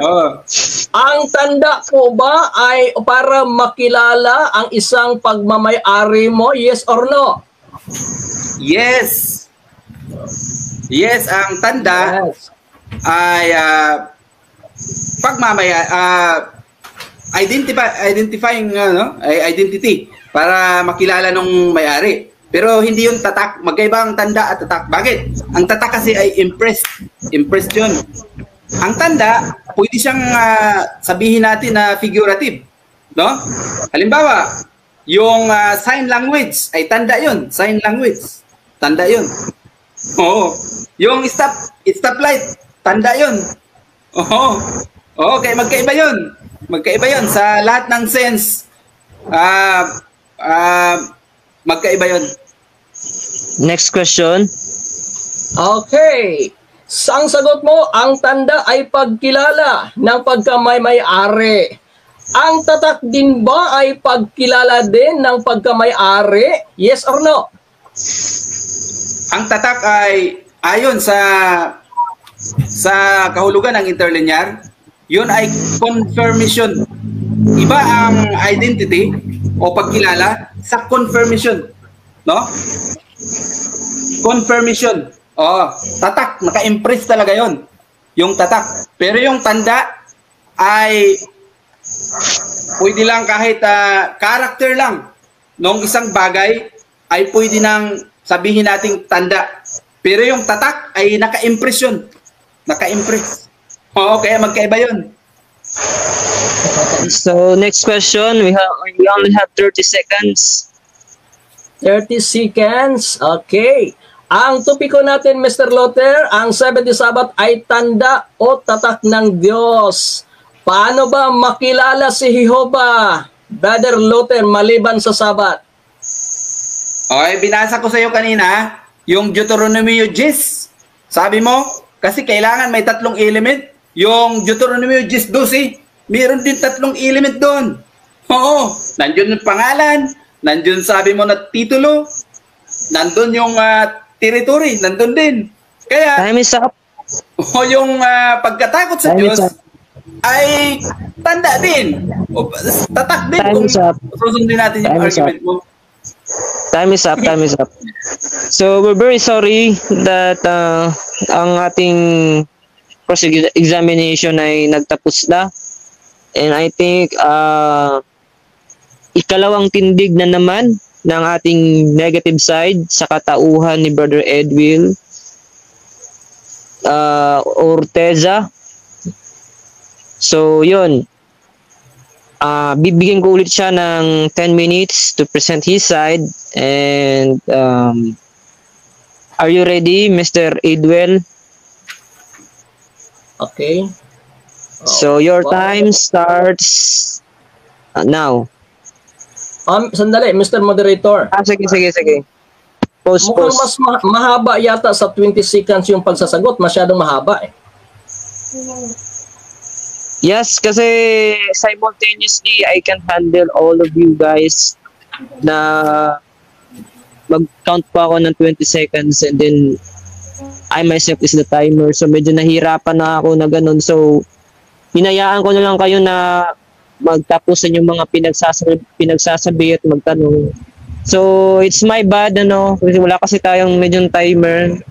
Ang tanda po ba ay para makilala ang isang pagmamay-ari mo? Yes or no? Yes. Yes, ang tanda Yes. ay identifying identity para makilala nung may-ari. Pero hindi yung tatak. Magkaiba ang tanda at tatak. Bakit? Ang tatak kasi ay impressed. Impressed yun. Ang tanda, pwede siyang sabihin natin na figurative. No? Halimbawa, yung sign language ay tanda yun. Sign language. Tanda yun. Oo. Yung stoplight, tanda yun. Oo. Okay, magkaiba yun. Magkaiba yun. Sa lahat ng sense, magkaiba yun. Next question. Okay. Ang sagot mo, ang tanda ay pagkilala ng pagkamay-may-ari. Ang tatak din ba ay pagkilala din ng pagkamay-ari? Yes or no? Ang tatak ay ayon sa kahulugan ng interlinear, yun ay confirmation. Iba ang identity o pagkilala sa confirmation. No? Confirmation. Tatak, naka-impress talaga yon. Yung tatak. Pero yung tanda ay pwede lang kahit character lang nung isang bagay ay pwede nang sabihin nating tanda. Pero yung tatak ay naka-impress yun. Naka-impress. Kaya magkaiba yun. So next question, we only have 30 seconds. 30 seconds. Okay. Ang topiko natin, Mr. Luther, ang 70 Sabat ay tanda o tatak ng Diyos. Paano ba makilala si Jehovah, Brother Luther, maliban sa Sabat? Okay, binasa ko sa iyo kanina, yung Deuteronomy 10. Sabi mo, kasi kailangan may tatlong element. Yung Deuteronomy 10:12, mayroon din tatlong element doon. Oo, nandiyon yung pangalan, nandiyon sabi mo na titulo, nandun yung territory, nandun din. Kaya, Time is up. yung pagkatakot sa Diyos ay tanda din. O, tatak din Time kung is up. susundin natin yung Time is argument mo. Time is up. Time is up. So we're very sorry that ang ating examination ay nagtapos na. And I think ikalawang tindig na naman ng ating negative side sa katauhan ni Brother Edwil Orteza. So yun, bibigyan ko ulit siya ng 10 minutes to present his side. And are you ready, Mr. Edwil? Okay. So your time starts now. Sandali, Mr. Moderator. Sige. Pause. Mukhang mas mahaba yata sa 20 seconds yung pagsasagot. Masyadong mahaba eh. Yes, kasi simultaneously I can handle all of you guys na mag-count pa ako ng 20 seconds and then I myself is the timer. So medyo nahirapan na ako na ganun. So hinayaan ko na lang kayo na magtapusan yung mga pinagsasabi at magtanong. So it's my bad kasi wala kasi tayong medyo timer.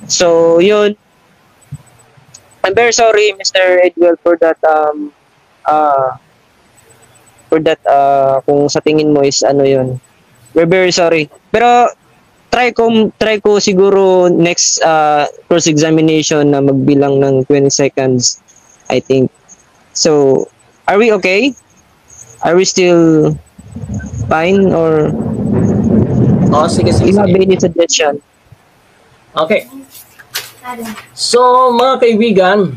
So yun. I'm very sorry, Mr. Edwell, for that kung sa tingin mo is yun. We're very sorry. Pero try ko siguro next cross examination na magbilang ng 20 seconds, I think. So, are we okay? Are we still fine or Sige. you have any suggestion? Okay. So, mga kaibigan,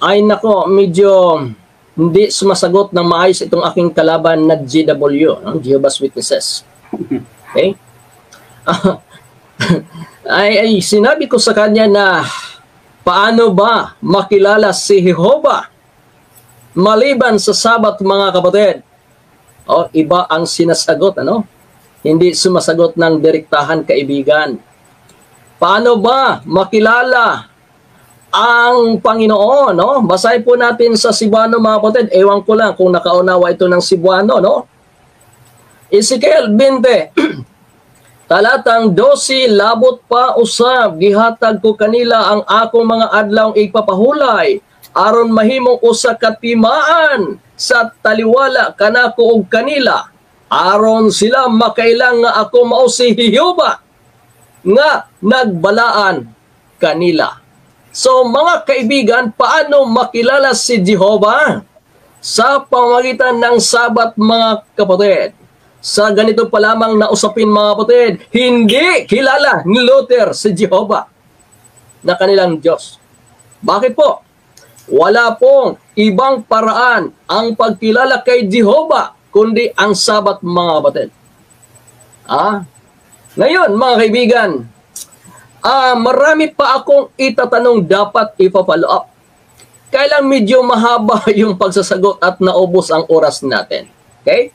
ay nako, medyo hindi sumasagot ng maayos itong aking kalaban na GW, Jehovah's Witnesses. Okay? ay sinabi ko sa kanya na paano ba makilala si Jehovah maliban sa Sabat, mga kapatid? Iba ang sinasagot, Hindi sumasagot ng direktahan, kaibigan. Paano ba makilala ang Panginoon, no? Basahin po natin sa Cebuano, mga kapatid. Ewan ko lang kung nakaunawa ito ng Cebuano, no? Ezekiel 20, talatang 12, labot pa usab, gihatag ko kanila ang akong mga adlaw ipapahulay, aron mahimong usa ka timaan sa taliwala kanako og kanila, aron sila makailang nga ako mao si Jehova nga nagbalaan kanila. So mga kaibigan, paano makilala si Jehova? Sa pamamagitan ng Sabat, mga kapatid. Sa ganito pa lamang na usapin, mga kapatid, hindi kilala ni Luther si Jehova na kanilang Diyos. Bakit po? Wala pong ibang paraan ang pagkilala kay Jehova kundi ang Sabat, mga kapatid. Ngayon, mga kaibigan, marami pa akong itatanong dapat ipa-follow up. Kailang medyo mahaba yung pagsasagot at naubos ang oras natin. Okay?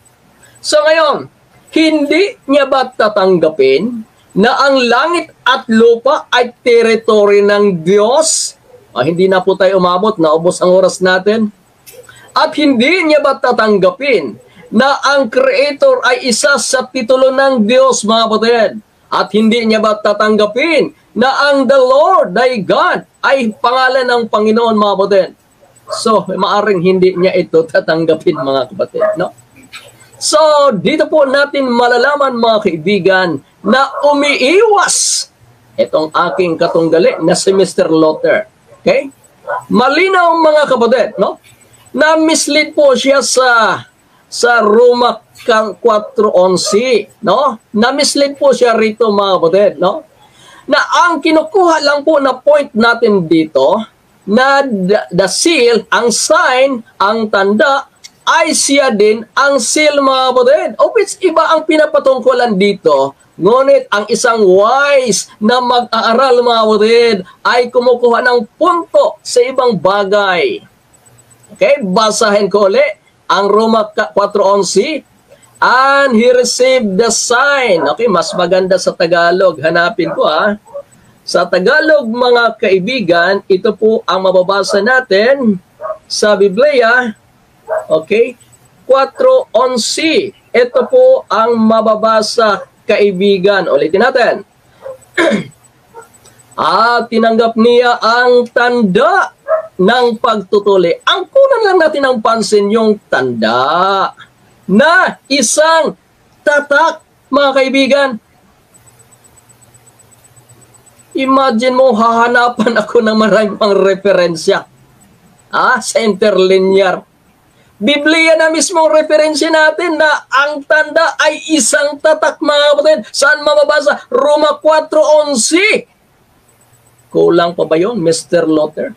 So ngayon, hindi niya ba tatanggapin na ang langit at lupa ay teritoryo ng Diyos? Hindi na po tayo umabot, naubos ang oras natin. At hindi niya ba tatanggapin na ang Creator ay isa sa titulo ng Diyos, mga kapatid? At hindi niya ba tatanggapin na ang the Lord, thy God, ay pangalan ng Panginoon, mga kapatid? So, maaring hindi niya ito tatanggapin, mga kapatid, no? So, dito po natin malalaman, mga kaibigan, na umiiwas itong aking katunggali na si Mr. Luther. Okay? Malinaw, mga kapatid, no? Na-mislead po siya sa Roma 4:11, no? Na-mislead po siya rito, mga kapatid, no? Na ang kinukuha lang po na point natin dito, na the seal, ang sign, ang tanda, ay siya din ang seal, mga kapatid. O which iba ang pinapatungkulan dito, ngunit ang isang wise na mag-aaral, mga kapatid, ay kumukuha ng punto sa ibang bagay. Okay, basahin ko ulit ang Roma 4:11. And he received the sign. Okay, mas maganda sa Tagalog. Hanapin ko, Sa Tagalog, mga kaibigan, ito po ang mababasa natin sa Biblia. Okay, 4:11. Ito po ang mababasa, kaibigan. Ulitin natin. Tinanggap niya ang tanda ng pagtutuli. Ang kunan lang natin ang pansin yung tanda na isang tatak, mga kaibigan. Imagine mo, hahanapan ako ng maraming pang referensya sa interlinear. Biblia na mismo referensya natin na ang tanda ay isang tatak, mga kapatid. Saan mababasa? Roma 4:11. Kulang pa ba yun, Mr. Luther?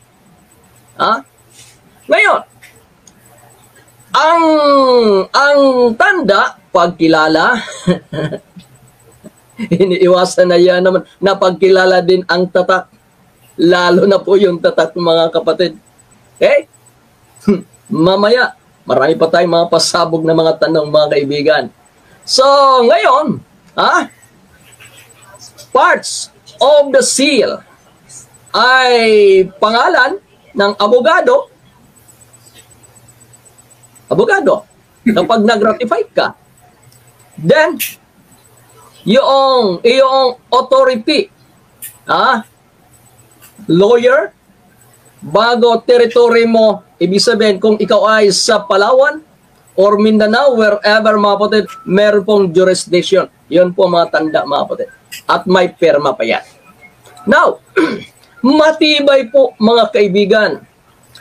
Ngayon, ang tanda, pagkilala, iniiwasan na yan naman na pagkilala din ang tatak. Lalo na po yung tatak, mga kapatid. Okay? Mamaya, marami pa tayong mga pasabog na mga tanong, mga kaibigan. So, ngayon, parts of the seal ay pangalan ng abogado. Kapag nag-ratify ka, then yung authority, lawyer, bago territory mo, ibig sabihin kung ikaw ay sa Palawan or Mindanao, wherever, mga kapatid, meron pong jurisdiction. Yun po mga tanda, mga kapatid. At may perma pa yan. Now, matibay po, mga kaibigan,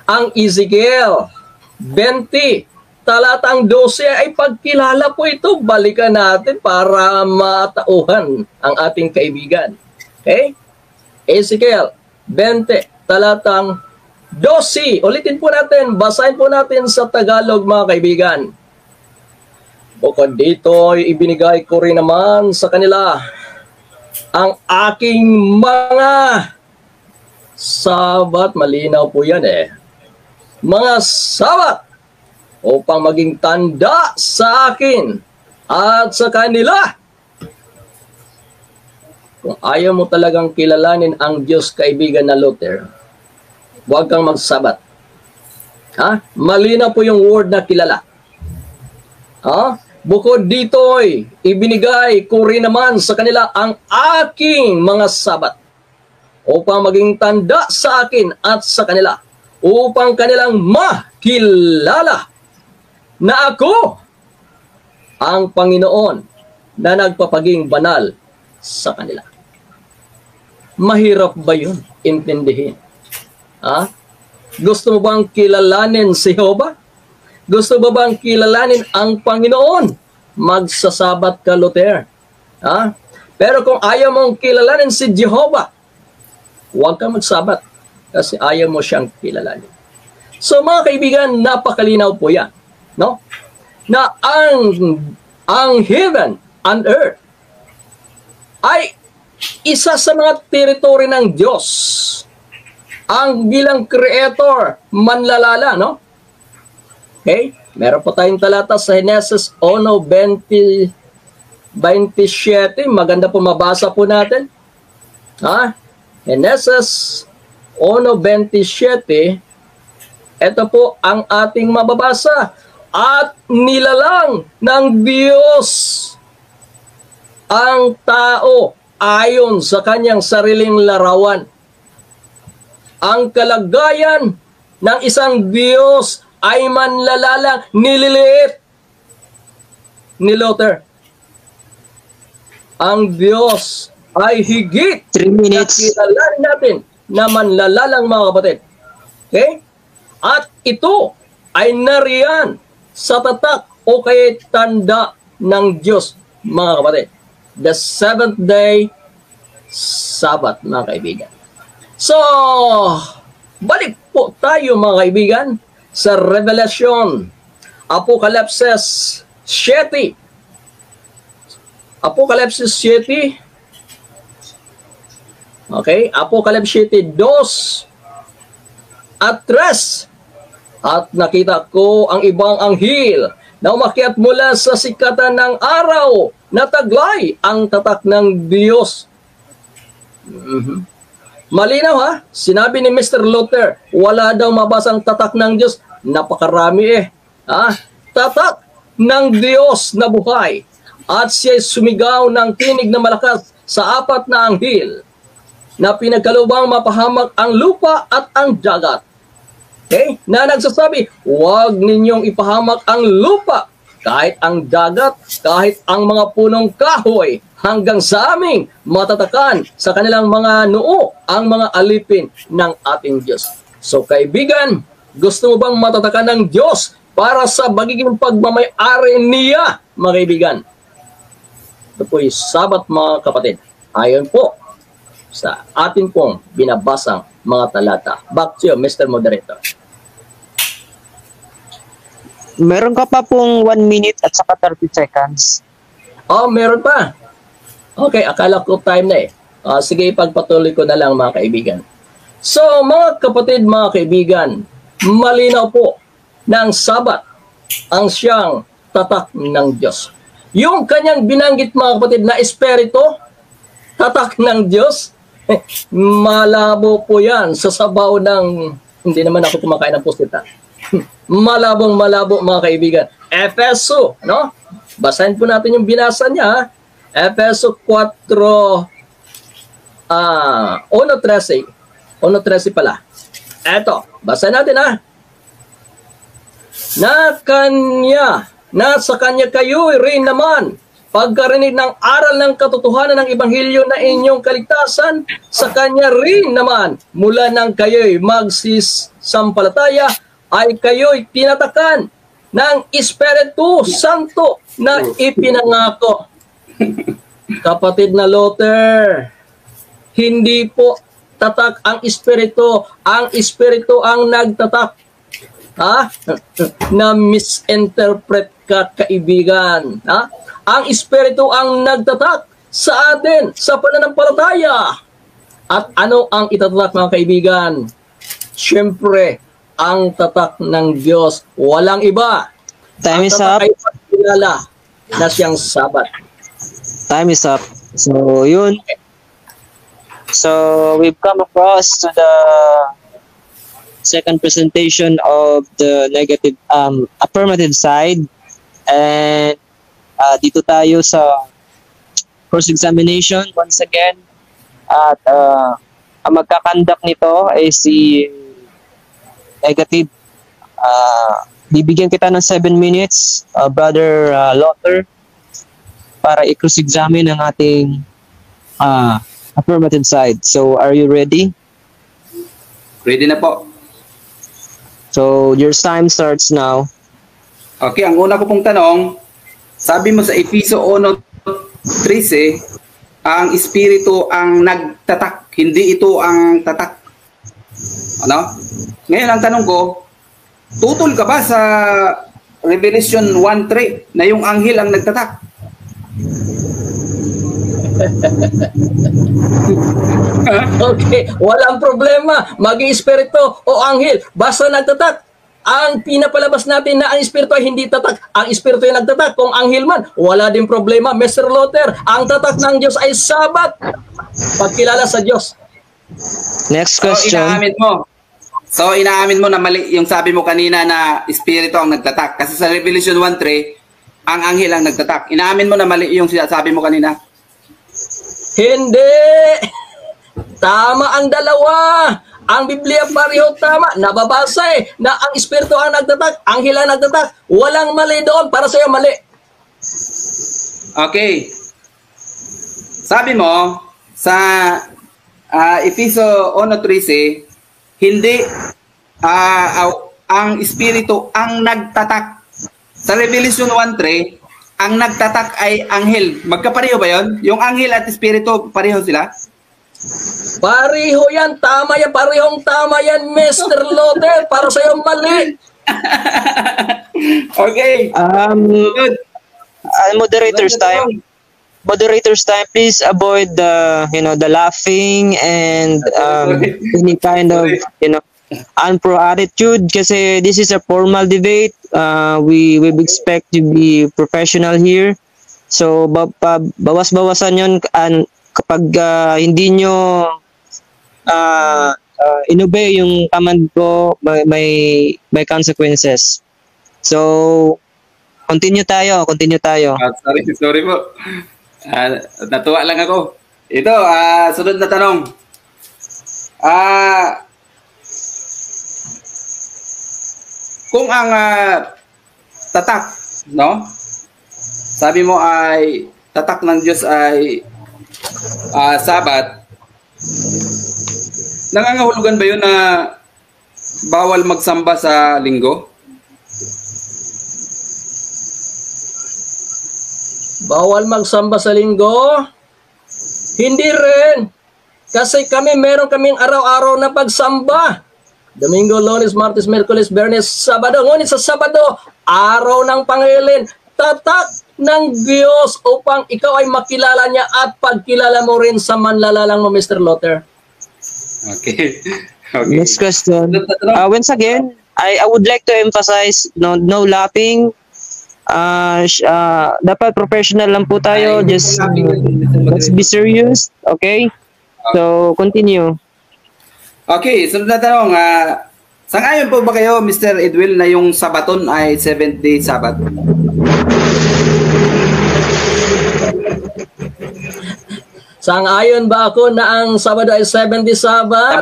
ang Ezekiel 20, talatang 12 ay pagkilala po ito. Balikan natin para matauhan ang ating kaibigan. Okay? Ezekiel 20, talatang 12. Ulitin po natin, basahin po natin sa Tagalog, mga kaibigan. Bukod dito, ibinigay ko rin naman sa kanila ang aking mga Sabat. Malinaw po yan mga Sabat upang maging tanda sa akin at sa kanila Kung ayaw mo talagang kilalanin ang Diyos, kaibigan na Luther, huwag kang magsabat. Ha? Malinaw po yung word na kilala. Ha? Bukod dito'y ibinigay ko rin naman sa kanila ang aking mga sabat upang maging tanda sa akin at sa kanila, upang kanilang makilala na ako ang Panginoon na nagpapaging banal sa kanila. Mahirap ba yun intindihin? Ha? Gusto mo bang kilalanin si Jehovah? Gusto mo bang kilalanin ang Panginoon? Magsasabat ka, Luther. Ha? Pero kung ayaw mong kilalanin si Jehovah, huwag kang magsabat kasi ayaw mo siyang kilalanin. So mga kaibigan, napakalinaw po yan. No? Na ang heaven and earth ay isa sa mga teritoryo ng Diyos. Ang bilang creator, manlalala, no? Okay? Meron po tayong talata sa Genesis 1:27. Maganda po mabasa po natin. Ha? Genesis 1:27. Ito po ang ating mababasa. At nilalang ng Diyos ang tao ayon sa kanyang sariling larawan. Ang kalagayan ng isang Diyos ay manlalalang, nililiit ni Luther. Ang Diyos ay higit 3 minutes. na kilalanin natin na manlalalang, mga kapatid. Okay? At ito ay nariyan sa tatak o kaya tanda ng Diyos, mga kapatid. The seventh day Sabbath, mga kaibigan. So, balik po tayo, mga kaibigan, sa Revelation, Apokalipsis 7. Apokalipsis 7. Okay, Apokalipsis 7, 2 at 3. At nakita ko ang ibang anghel na umakyat mula sa sikatan ng araw na taglay ang tatak ng Diyos. Malinaw, ha? Sinabi ni Mr. Luther, wala daw mabasang tatak ng Diyos. Napakarami Ha? Tatak ng Diyos na buhay. At siya'y sumigaw ng tinig na malakas sa 4 na anghel na pinagkalubang mapahamak ang lupa at ang dagat. Okay? Na nagsasabi, huwag ninyong ipahamak ang lupa, kahit ang dagat, kahit ang mga punong kahoy, hanggang sa aming matatakan sa kanilang mga noo ang mga alipin ng ating Diyos. So kaibigan, gusto mo bang matatakan ng Diyos para sa magiging pagmamay-ari niya, mga kaibigan? Ito po yung Sabat, mga kapatid. Ayon po sa ating pong binabasang mga talata. Back to you, Mr. Moderator. Meron ka pa pong 1 minute at saka 30 seconds. Oh, meron pa. Okay, akala ko time na sige, ipagpatuloy ko na lang, mga kaibigan. So, mga kapatid, mga kaibigan, malinaw po na ang Sabat ang siyang tatak ng Diyos. Yung kanyang binanggit, mga kapatid, na espiritu, tatak ng Diyos, malabo po yan sa sabaw ng, hindi naman ako kumakain ng pusita. Malabong malabo, mga kaibigan. Efeso, no? Basahin po natin yung binasa niya, ha? Efeso 4, 1:13. 1:13 pala. Eto, basahin natin, ha? Na sa kanya kayo rin naman, pagkarinig ng aral ng katotohanan ng Ebanghelyo na inyong kaligtasan, sa kanya rin naman, mula nang kayo'y magsisampalataya, ay kayo'y tinatakan ng Espiritu Santo na ipinangako. Kapatid na Luther, hindi po tatak ang Espiritu. Ang Espiritu ang nagtatak. Ha? Na misinterpret ka, kaibigan. Ha? Ang Espiritu ang nagtatak sa atin sa pananampalataya. At ano ang itatatak, mga kaibigan? Siyempre, ang tatak ng Diyos. Walang iba. Time is Ang up. tatak ay pagkilala na siyang Sabat. Time is up. So, yun. So we've come across to the second presentation of the negative affirmative side, and dito tayo sa cross-examination once again, at ang magkakandak nito ay si negative. Bibigyan kita ng 7 minutes, Brother Lothar, para i-cross-examine ang ating affirmative side. So, are you ready? Ready na po. So, your time starts now. Okay, ang una ko pong tanong, sabi mo sa Efeso 1:13, ang espiritu ang nagtatak, hindi ito ang tatak. Ano? Ngayon ang tanong ko, tutol ka ba sa Revelation 1:3 na yung anghel ang nagtatak? Okay, walang problema. Maging espiritu o anghel, basta nagtatak. Ang pinapalabas natin na ang espiritu ay hindi tatak. Ang espiritu ay nagtatak. Kung anghel man, wala din problema. Mr. Lothar, ang tatak ng Diyos ay sabat. Pagkilala sa Diyos. Next question. Inaamin mo na mali yung sabi mo kanina na espiritu ang nagtatak. Kasi sa Revelation 1:3, ang anghel ang nagtatak. Inaamin mo na mali yung sabi mo kanina. Hindi! Tama ang dalawa! Ang Biblia pareho tama. Nababasa na ang espiritu ang nagtatak, anghel ang nagtatak. Walang mali doon. Para sa'yo mali. Okay. Sabi mo sa Efeso 1:13, hindi ang espiritu ang nagtatak. Sa Revelation 1:3, ang nagtatak ay anghel. Magkapareho ba yon? Yung anghel at espiritu, pareho sila? Pareho yan. Tama yan. Parehong tama yan, Mr. Lothar. Para sa'yo mali. Okay. Good. Moderators time. Moderators time, please avoid the laughing and any kind of unpro attitude, kasi this is a formal debate. We expect to be professional here. So bawas-bawasan 'yon kapag hindi nyo inobey yung command ko, may consequences. So continue tayo. Sorry po. Natuwa lang ako. Ito, sunod na tanong. Kung ang tatak, no? Sabi mo ay tatak ng Diyos ay Sabat. Nangangahulugan ba 'yun na bawal magsamba sa linggo? Bawal magsamba sa linggo? Hindi rin. Kasi meron kaming araw-araw na pagsamba. Domingo, Lunes, Martes, Miyerkules, Biyernes, Sabado. Ngunit sa Sabado, araw ng Pangilin, tatak ng Diyos upang ikaw ay makilala niya at pagkilala mo rin sa manlalalang mo, Mr. Lothar. Okay. Next question. Once again, I would like to emphasize no laughing. Dapat professional lang po tayo. Just let's be serious. Okay? So, continue. Okay, sunod na tanong. Sang-ayon po ba kayo, Mr. Edwil, na yung Sabaton ay 7th-day Sabbath? Sang-ayon ba ako na ang Sabado ay 7th-day Sabbath?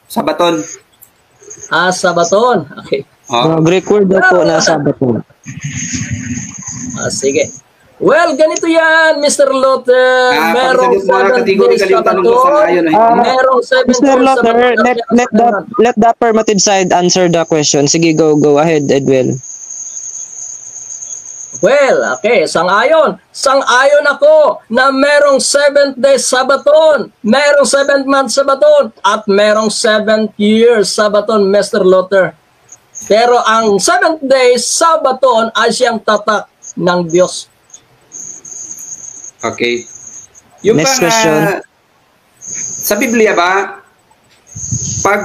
Sabaton. Sabaton. Okay. Greek word na po na Sabaton. Sige. Well, ganito yan, Mr. Lothar. Merong 7th-day Sabaton. Merong 7th-day Mr. Lothar, let the affirmative side answer the question. Sige, go ahead, Edwin. Well, okay, sang-ayon. Sang-ayon ako na merong 7th-day Sabaton, merong 7th month Sabaton, at merong 7th year Sabaton, Mr. Lothar. Pero ang 7th-day Sabaton ay siyang tatak ng Diyos. Okay. Yung next question. Sa Biblia ba, pag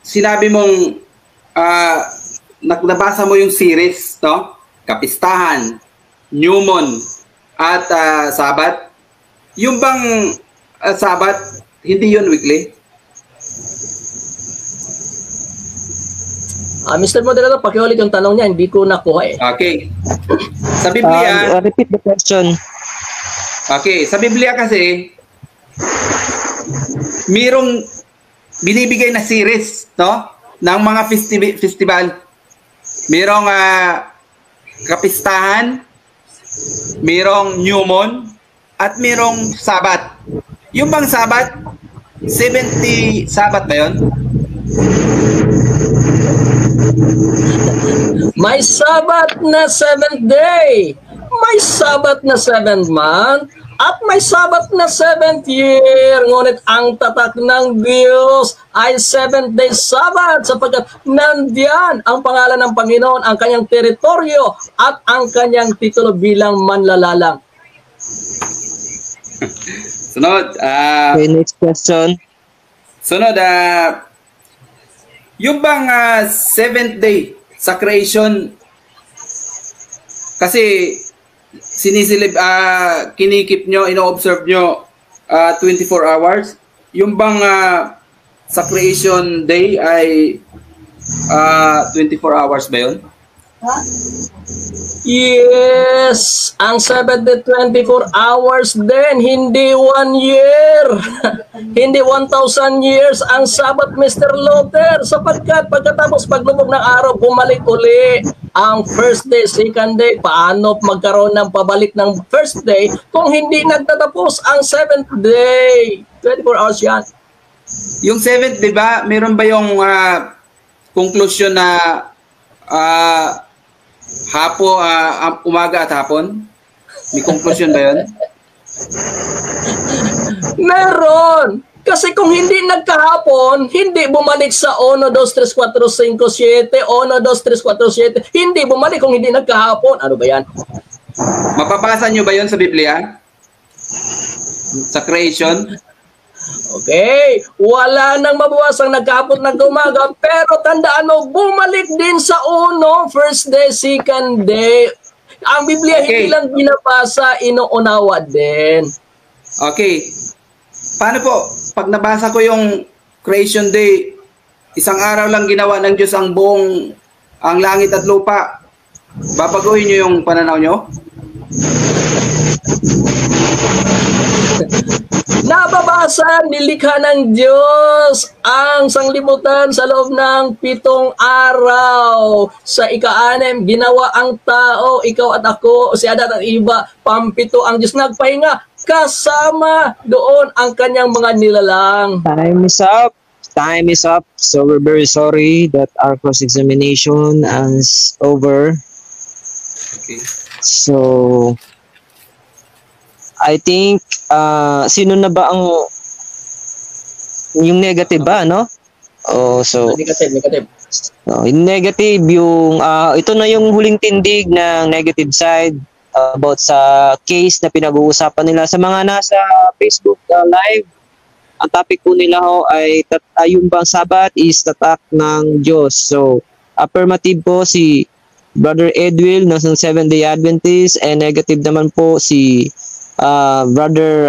sinabi mong nabasa mo yung series, no? Kapistahan, New Moon, at Sabat, yung bang Sabat Hindi yun weekly. Mr. Moderator, pakiulit yung tanong niya, hindi ko nakuha eh. Okay. Sa Biblia, Repeat the question. okay, sa Biblia kasi, mayroong binibigay na series, no? Ng mga festival. Mayroong kapistahan, mayroong new moon, at mayroong Sabat. Yung bang Sabat, 70 Sabat ba yun? May Sabat na 7th day, may Sabat na 7th month, at may Sabat na 7th year. Ngunit ang tatak ng Diyos ay 7th day Sabat sapagkat nandiyan ang pangalan ng Panginoon, ang kanyang teritoryo at ang kanyang titulo bilang manlalalang. Sunod, Okay, next question. sunod, yung bang 7th day sa creation, kasi sinisilib, kinikip nyo, ino-observe nyo 24 hours. Yung bang sa creation day ay 24 hours ba yun? Yes, ang 7th 24 hours din, hindi 1 year. Hindi 1,000 years ang Sabat, Mr. Luther, sapagkat pagkatapos paglubog ng araw, bumalik uli ang first day, second day. Paano magkaroon ng pabalik ng first day kung hindi nagtatapos ang 7th day? 24 hours yan. Yung 7th, di ba, meron ba yung conclusion na umaga at hapon? May conclusion ba yun? Meron! Kasi kung hindi nagkahapon, hindi bumalik sa 1, 2, 3, 4, 5, 7, 1, 2, 3, 4, 7, hindi bumalik kung hindi nagkahapon. Ano ba yan? Mapapasa nyo ba yun sa Biblia? Sa creation? Okay, wala nang mabawas ang nagkahapon ng umaga, pero tandaan mo, bumalik din sa first day, second day. Ang Biblia Okay. hindi lang binabasa, inuunawa din. Okay. Paano po? Pag nabasa ko yung creation day, isang araw lang ginawa ng Diyos ang langit at lupa. Babaguhin nyo yung pananaw nyo? Nababasa, nilikha ng Diyos ang sanglibutan sa loob ng 7 araw. Sa ika-6, ginawa ang tao, ikaw at ako, si Adat at iba, pampito ang Diyos nagpahinga. Kasama doon ang kanyang mga nilalang. Time is up. Time is up. So we're very sorry that our cross-examination is over. Okay. So I think sino na ba ang yung negative ba, no? Oh, so Negative. in negative yung ito na yung huling tindig ng negative side about sa case na pinag-uusapan nila sa mga nasa Facebook live. Ang topic po nila ay yung bang Sabat is tatak ng Diyos. So affirmative po si Brother Edwil ng Seventh-day Adventist, and negative naman po si Brother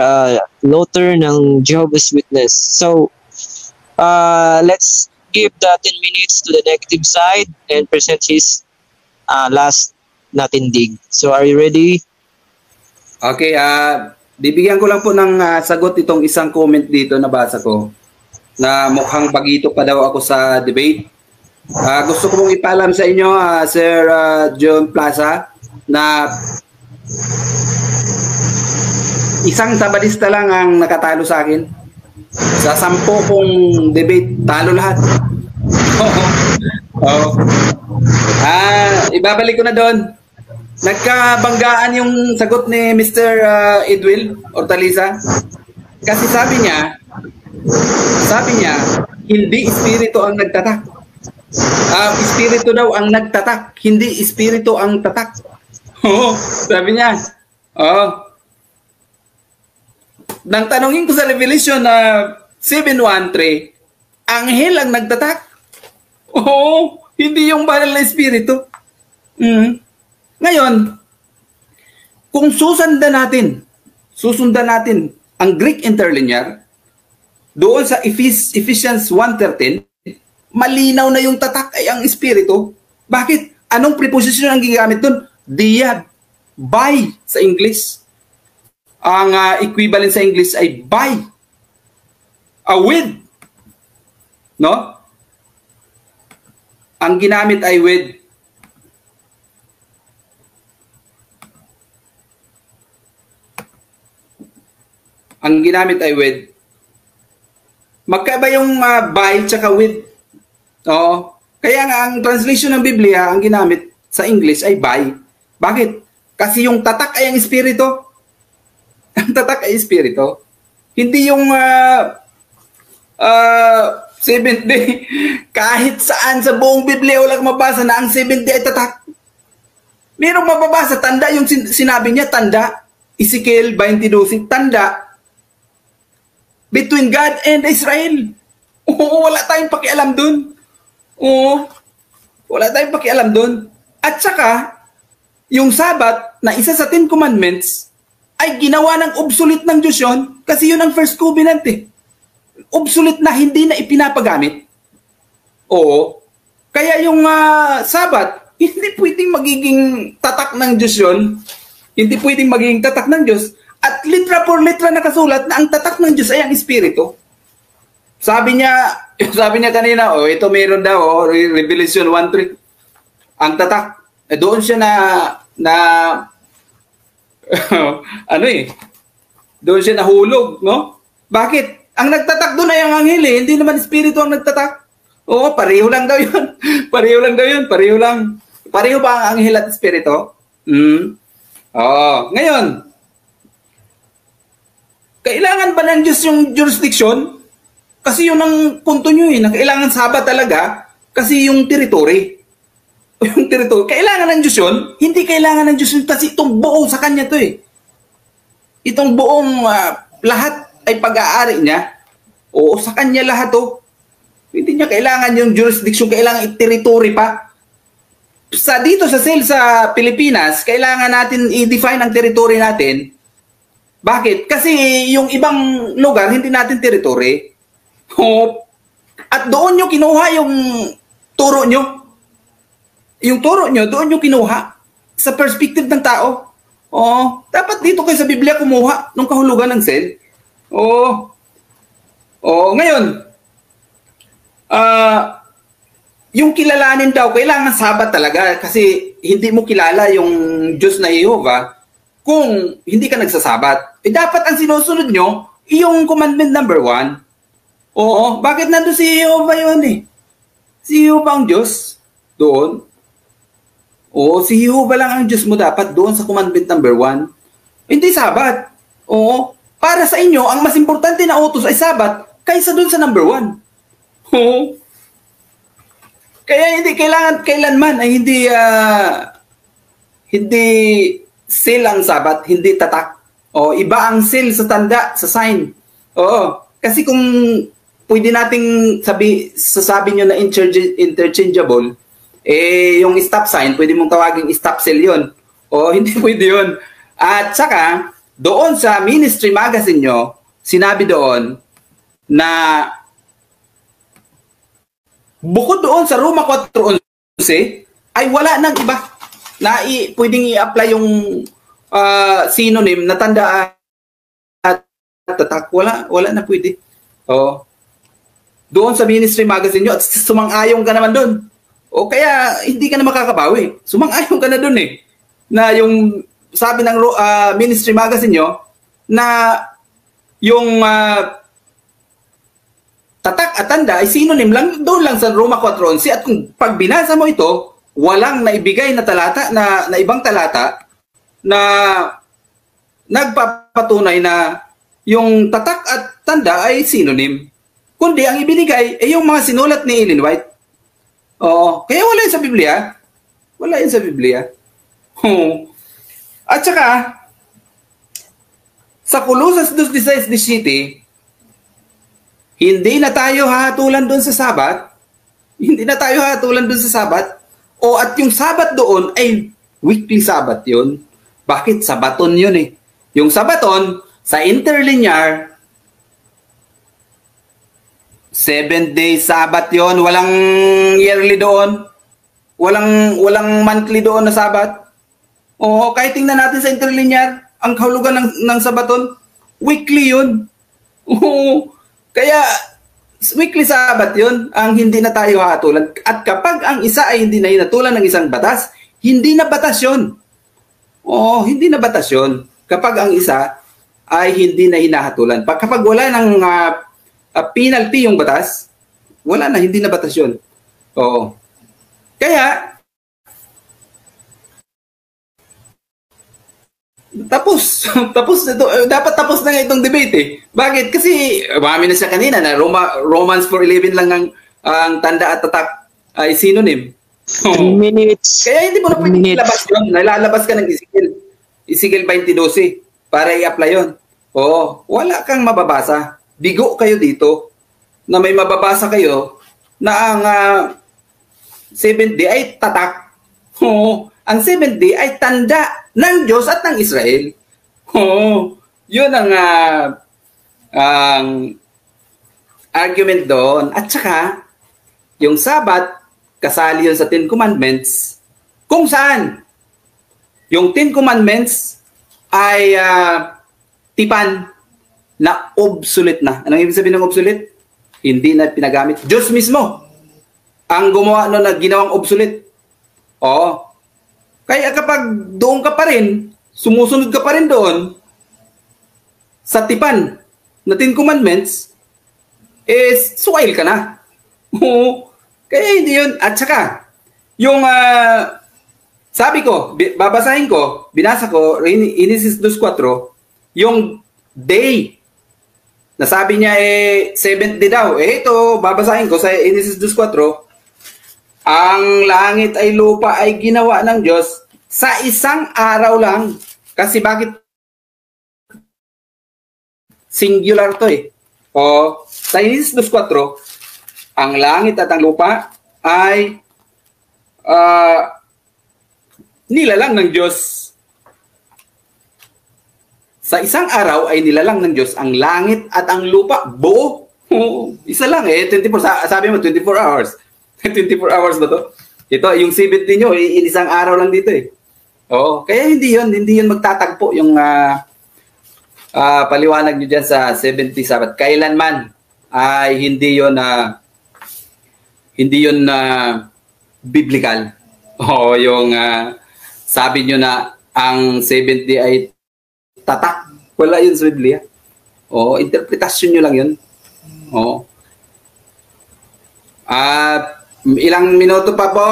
Luther ng Jehovah's Witness. So let's give the 10 minutes to the negative side and present his last na tindig. So are you ready? Okay, bibigyan ko lang po ng sagot itong isang comment dito na basa ko na mukhang bagito pa daw ako sa debate. Gusto ko pong ipaalam sa inyo, Sir John Plaza, na isang Sabadista lang ang nakatalo sa akin. Sa 10 kong debate, talo lahat. Ibabalik ko na doon. Nagkabanggaan yung sagot ni Mr. Edwil Hortaliza. Kasi sabi niya, hindi espiritu ang nagtatak. Espiritu daw ang nagtatak, hindi espiritu ang tatak. Sabi niya. Nang tanongin ko sa Revelation 7:1-3, anghel ang nagtatak. Hindi yung banal na espiritu. Ngayon, kung susundan natin ang Greek interlinear, doon sa Ephesians 1:13, malinaw na yung tatak ay ang espiritu. Bakit? Anong preposition ang gigamit doon? Dia, by sa English. Ang equivalent sa English ay by. With. No? Ang ginamit ay with. Ang ginamit ay with. Magkaiba yung by tsaka with. Oo. Kaya nga ang translation ng Biblia, ang ginamit sa English ay by. Bakit? Kasi yung tatak ay ang espiritu. Ang tatak ay espiritu. Hindi yung Seventh day. Kahit saan sa buong Biblia wala kang mabasa na ang seventh day ay tatak. Merong mababasa, tanda yung sinabi niya, tanda. Ezekiel 22, tanda. Between God and Israel. Oo, wala tayong pakialam dun. Oo, wala tayong pakialam dun. At saka, yung Sabat na isa sa 10 Commandments ay ginawa ng obsolete ng Diyos yun kasi yun ang first covenant eh. Obsolete na hindi na ipinapagamit. Oo. Kaya yung Sabat, hindi pwedeng magiging tatak ng Diyos yun. Hindi pwedeng magiging tatak ng Diyos. At litra por litra nakasulat na ang tatak ng Diyos ay ang Espiritu. Sabi niya kanina, ito meron daw, Revelation 1:3. Ang tatak, doon siya na doon siya nahulog, no? Bakit? Ang nagtatak doon ay ang anghel eh. Hindi naman espiritu ang nagtatak. Oo, pareho lang daw yun. Pareho lang. Pareho ba ang anghel at espiritu? Ngayon, kailangan ba ng Diyos yung jurisdiction? Kasi yun ang punto nyo eh. Kailangan Sabat talaga kasi yung territory. Yung territory. Kailangan ng Diyos yun? Hindi kailangan ng Diyos yun kasi itong buong sa Kanya to eh. Itong buong lahat ay pag-aari niya. Oo, sa Kanya lahat to. Hindi niya kailangan yung jurisdiction, kailangan territory pa. Dito sa SEL sa Pilipinas, kailangan natin i-define ang territory natin. Bakit? Kasi yung ibang lugar, hindi natin territory. At doon nyo kinuha yung turo nyo. Yung turo nyo, doon nyo kinuha. Sa perspective ng tao. Dapat dito kayo sa Biblia kumuha ng kahulugan ng SEL. Ngayon, yung kilalanin daw, kailangan Sabat talaga kasi hindi mo kilala yung Diyos na Jehovah kung hindi ka nagsasabat. Dapat ang sinusunod nyo, yung commandment number 1. Bakit nandun si Jehovah yun eh? Si Jehovah ang Diyos doon. Si Jehovah lang ang Diyos mo dapat doon sa commandment number 1. Hindi Sabat. Para sa inyo, ang mas importante na utos ay Sabat kaysa doon sa number 1. Kaya hindi kailangan kailanman ay hindi seal ang Sabat, hindi tatak. Iba ang seal sa tanda, sa sign. Kasi kung pwede nating sasabi nyo na interchangeable, yung stop sign, pwede mong tawagin stop seal yun. Hindi pwede yun. At saka, doon sa ministry magazine nyo, sinabi doon na bukod doon sa Roma 4:11 ay wala nang iba na pwedeng i-apply yung synonym na tanda at tatak. Wala na pwede. Doon sa ministry magazine nyo at sumang-ayong ka naman doon. Kaya hindi ka na makakabawi. Sumang-ayong ka na doon eh. Na yung sabi ng ministry magazine nyo na yung tatak at tanda ay synonym lang doon lang sa Roma 4:11 at kung pag binasa mo ito, walang naibigay na talata na ibang talata na nagpapatunay na yung tatak at tanda ay synonym. Kundi ang ibinigay ay yung mga sinulat ni Ellen White. Kaya wala yun sa Biblia. Wala yun sa Biblia. At saka, sa Colossus 2:16, hindi na tayo hahatulan doon sa Sabat. Hindi na tayo hahatulan doon sa Sabat. At yung Sabat doon ay weekly Sabat yun. Bakit? Sabaton yun eh. Yung Sabaton, sa interlinear, 7-day Sabbath yon, walang yearly doon. Walang monthly doon na Sabbath. Oo, kahit tingnan natin sa interlinear, ang kahulugan ng Sabaton, weekly yun. Oo, kaya weekly Sabbath yun, ang hindi na tayo hatulan. At kapag ang isa ay hindi na hinatulan ng isang batas, hindi na batas yun. Oo, hindi na batas yun. Kapag ang isa ay hindi na hinahatulan. Kapag wala ng penalty yung batas, wala na, hindi na batas yun. Oo. Kaya, tapos ito, dapat tapos na itong debate eh. Bakit? Kasi, marami na siya kanina na Romans 4:11 lang ang tanda at tatak ay synonym. 3 minutes. Kaya hindi mo na pwede ilabas yun. Nalalabas ka ng Ezekiel 20:12 para i-apply yun. Oo, wala kang mababasa. Bigo kayo dito na may mababasa kayo na ang 7th day ay tatak. Oo, ang 7th day ay tanda ng Diyos at ng Israel. Oo, yun ang argument doon. At saka, yung Sabat, kasali yun sa 10 Commandments. Kung saan, yung 10 Commandments ay tipan na obsolete na. Anong ibig sabihin ng obsolete? Hindi na pinagamit. Diyos mismo ang gumawa no na ginawang obsolete. Oo. Kaya kapag doon ka pa rin, sumusunod ka pa rin doon sa tipan na 10 Commandments, is suwail ka na. Oo. Kaya hindi yun. At saka, yung sabi ko, babasahin ko, binasa ko, Genesis 2:4, yung day, nasabi niya 7th day daw. Ito, babasahin ko sa Genesis 2:4, ang langit ay lupa ay ginawa ng Diyos sa isang araw lang. Kasi bakit? Singular to eh. O, sa Genesis 2:4, ang langit at ang lupa ay nilalang ng Diyos. Sa isang araw ay nilalang ng Diyos ang langit at ang lupa. Buo. Isa lang 24, sabi mo 24 hours. 24 hours ba to? Ito, yung 7th day nyo, isang araw lang dito eh. Oo, kaya hindi yun magtatagpo yung paliwanag nyo dyan sa 7th day Sabbath. Kailanman ay hindi yun biblical. O yung sabi nyo na ang 7th day ay tatak. Wala yun sa Biblia. O, interpretasyon nyo lang yun. O. Ilang minuto pa po,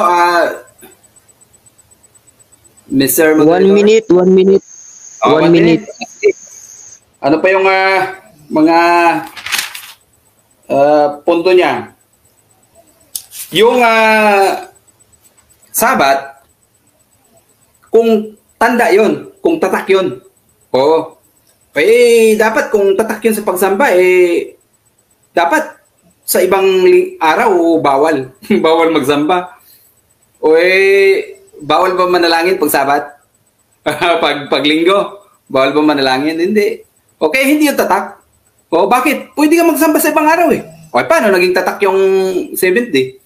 Mr. Moderator? 1 minute. 1 minute. 1 minute. Ano pa yung mga punto niya? Yung Sabat, kung tanda yun, kung tatak yun, dapat kung tatak yun sa pagsamba, dapat sa ibang araw, bawal. Bawal magsamba. Bawal ba manalangin pag Sabat? pag linggo, bawal ba manalangin? Hindi. Okay, hindi yung tatak. Bakit? Pwede ka magsamba sa ibang araw eh. Paano naging tatak yung 7th day?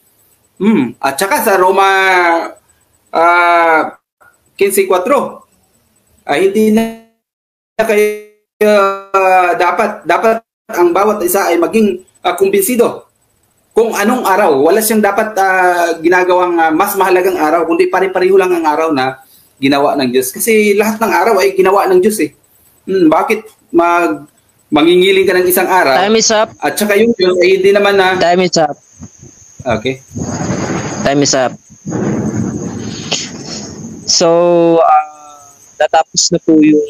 At saka sa Roma 15:4, hindi na kayo dapat ang bawat isa ay maging kumbinsido kung anong araw. Wala siyang dapat ginagawang mas mahalagang araw, kundi pare-pareho lang ang araw na ginawa ng Diyos. Kasi lahat ng araw ay ginawa ng Diyos eh. Bakit mangingiling ka ng isang araw? Time is up. At saka yung Diyos ay hindi naman na... Time is up. Okay. Time is up. So, natapos na po yung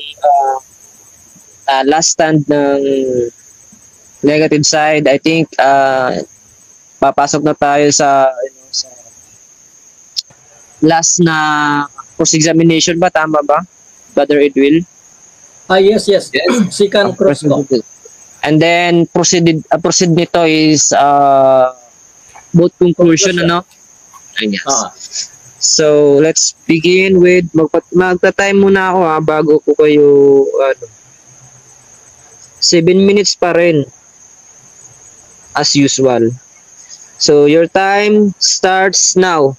last stand ng negative side. I think papasok na tayo sa last na cross-examination ba? Tama ba? Brother Edwin? Yes. Second cross ko. And then proceed nito is both conclusion, ano? Yes. So, let's begin with magta-time muna ako bago ko kayo 7 minutes pa rin. as usual. So your time starts now.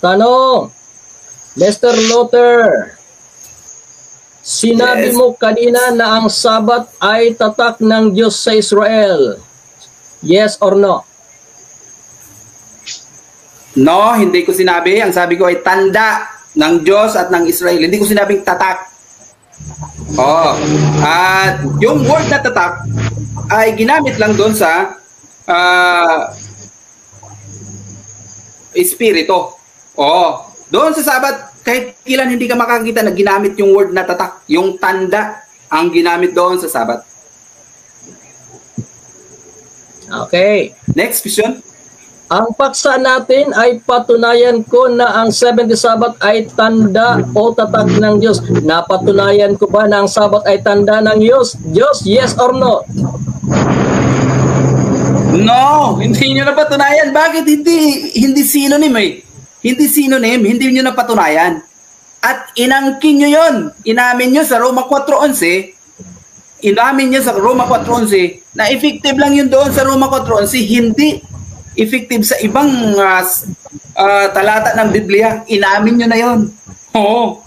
Tanong, Mr. Luther, sinabi Yes. mo kanina na ang Sabat ay tatak ng Diyos sa Israel. Yes or no? No, hindi ko sinabi. Ang sabi ko ay tanda ng Diyos at ng Israel. Hindi ko sinabing tatak. Oh, at yung word na tatak ay ginamit lang doon sa espiritu. Oh, doon sa Sabat, kahit kailan hindi ka makakita na ginamit yung word na tatak. Yung tanda ang ginamit doon sa Sabat. Okay. Next question. Ang paksa natin ay patunayan ko na ang 70 Sabat ay tanda o tatak ng Diyos. Napatunayan ko ba na ang Sabat ay tanda ng Diyos? Diyos, yes or no? No, hindi nyo napatunayan. Bakit hindi synonym eh? Hindi synonym, hindi nyo napatunayan. At inangkin nyo yun. Inamin nyo sa Roma 4.11. Inamin nyo sa Roma 4.11 na effective lang yun doon sa Roma 4.11. Hindi effective sa ibang talata ng Biblia. Inamin nyo na yun. Oo.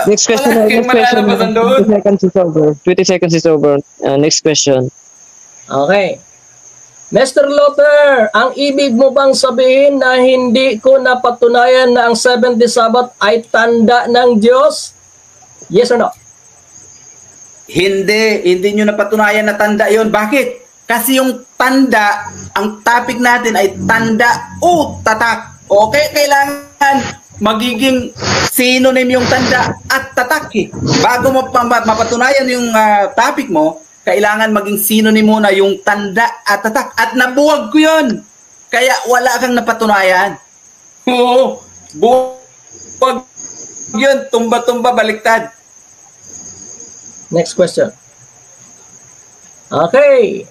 Next question. wala kang malalabasan doon. 20 seconds is over. 20 seconds is over. Next question. Okay. Mr. Luther, ang ibig mo bang sabihin na hindi ko napatunayan na ang 70 Sabat ay tanda ng Diyos? Yes or no? Hindi nyo napatunayan na tanda yon. Bakit? Kasi yung tanda, ang topic natin ay tanda o tatak. Okay, kailangan magiging synonym yung tanda at tatak eh. Bago mo mapatunayan yung topic mo, kailangan maging synonym muna yung tanda at tatak. At nabuwag ko yun. Kaya wala kang napatunayan. Oo, buwag yun. Tumba-tumba, baliktad. Next question. Okay.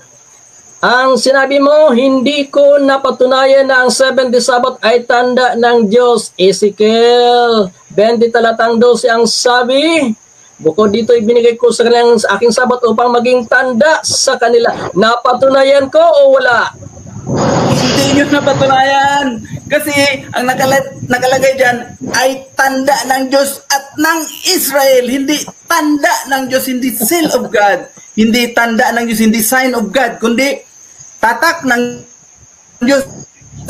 Ang sinabi mo, hindi ko napatunayan na ang 70 Sabat ay tanda ng Diyos. Ezekiel 20 talatang 12 ang sabi, bukod dito ibinigay ko sa kanilang sa aking Sabat upang maging tanda sa kanila. Napatunayan ko o wala? Hindi nyo napatunayan. Kasi ang nakalagay dyan ay tanda ng Diyos at ng Israel. Hindi tanda ng Diyos, hindi seal of God. Hindi tanda ng Diyos, hindi sign of God. Kundi tatak ng Diyos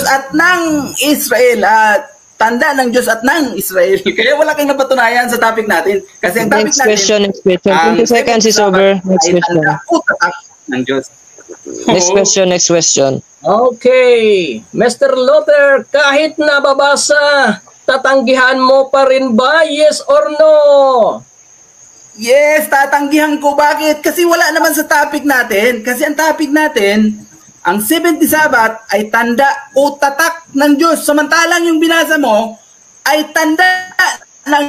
at ng Israel. At tanda ng Diyos at ng Israel. Kaya wala kang napatunayan sa topic natin. Kasi ang topic Next natin, question. 20 seconds is over. Next ay question. tanda o tatak ng Diyos. Next question. Okay. Mr. Luther, kahit nababasa, tatanggihan mo pa rin ba? Yes or no? Yes, tatanggihan ko. Bakit? Kasi wala naman sa topic natin. Kasi ang topic natin, ang 70 Sabat ay tanda o tatak ng Diyos. Samantalang yung binasa mo ay tanda ng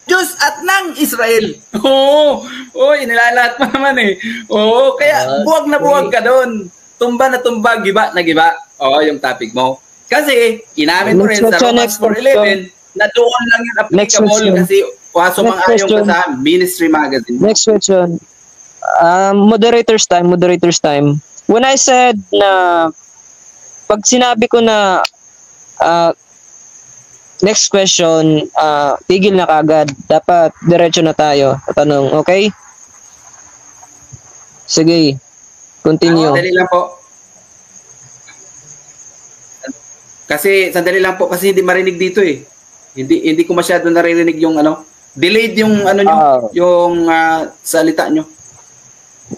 Diyos at ng Israel. Oo. Inilalat mo naman eh. Oo, kaya buwag na buwag ka doon. Tumba na tumba, giba na giba. Oo, yung topic mo. Kasi, inamin mo rin sa Romans 4:11 na doon lang yung applicable kasi sumang-ayon ka sa Ministry Magazine. Next question. Moderator's time. When I said na pag sinabi ko na next question, tigil na kagad. Dapat diretso na tayo. Tanong, okay? Sige. Continue. Sandali lang po. Sandali lang po kasi hindi marinig dito eh. Hindi ko masyado naririnig yung delayed yung nyo, yung salita nyo.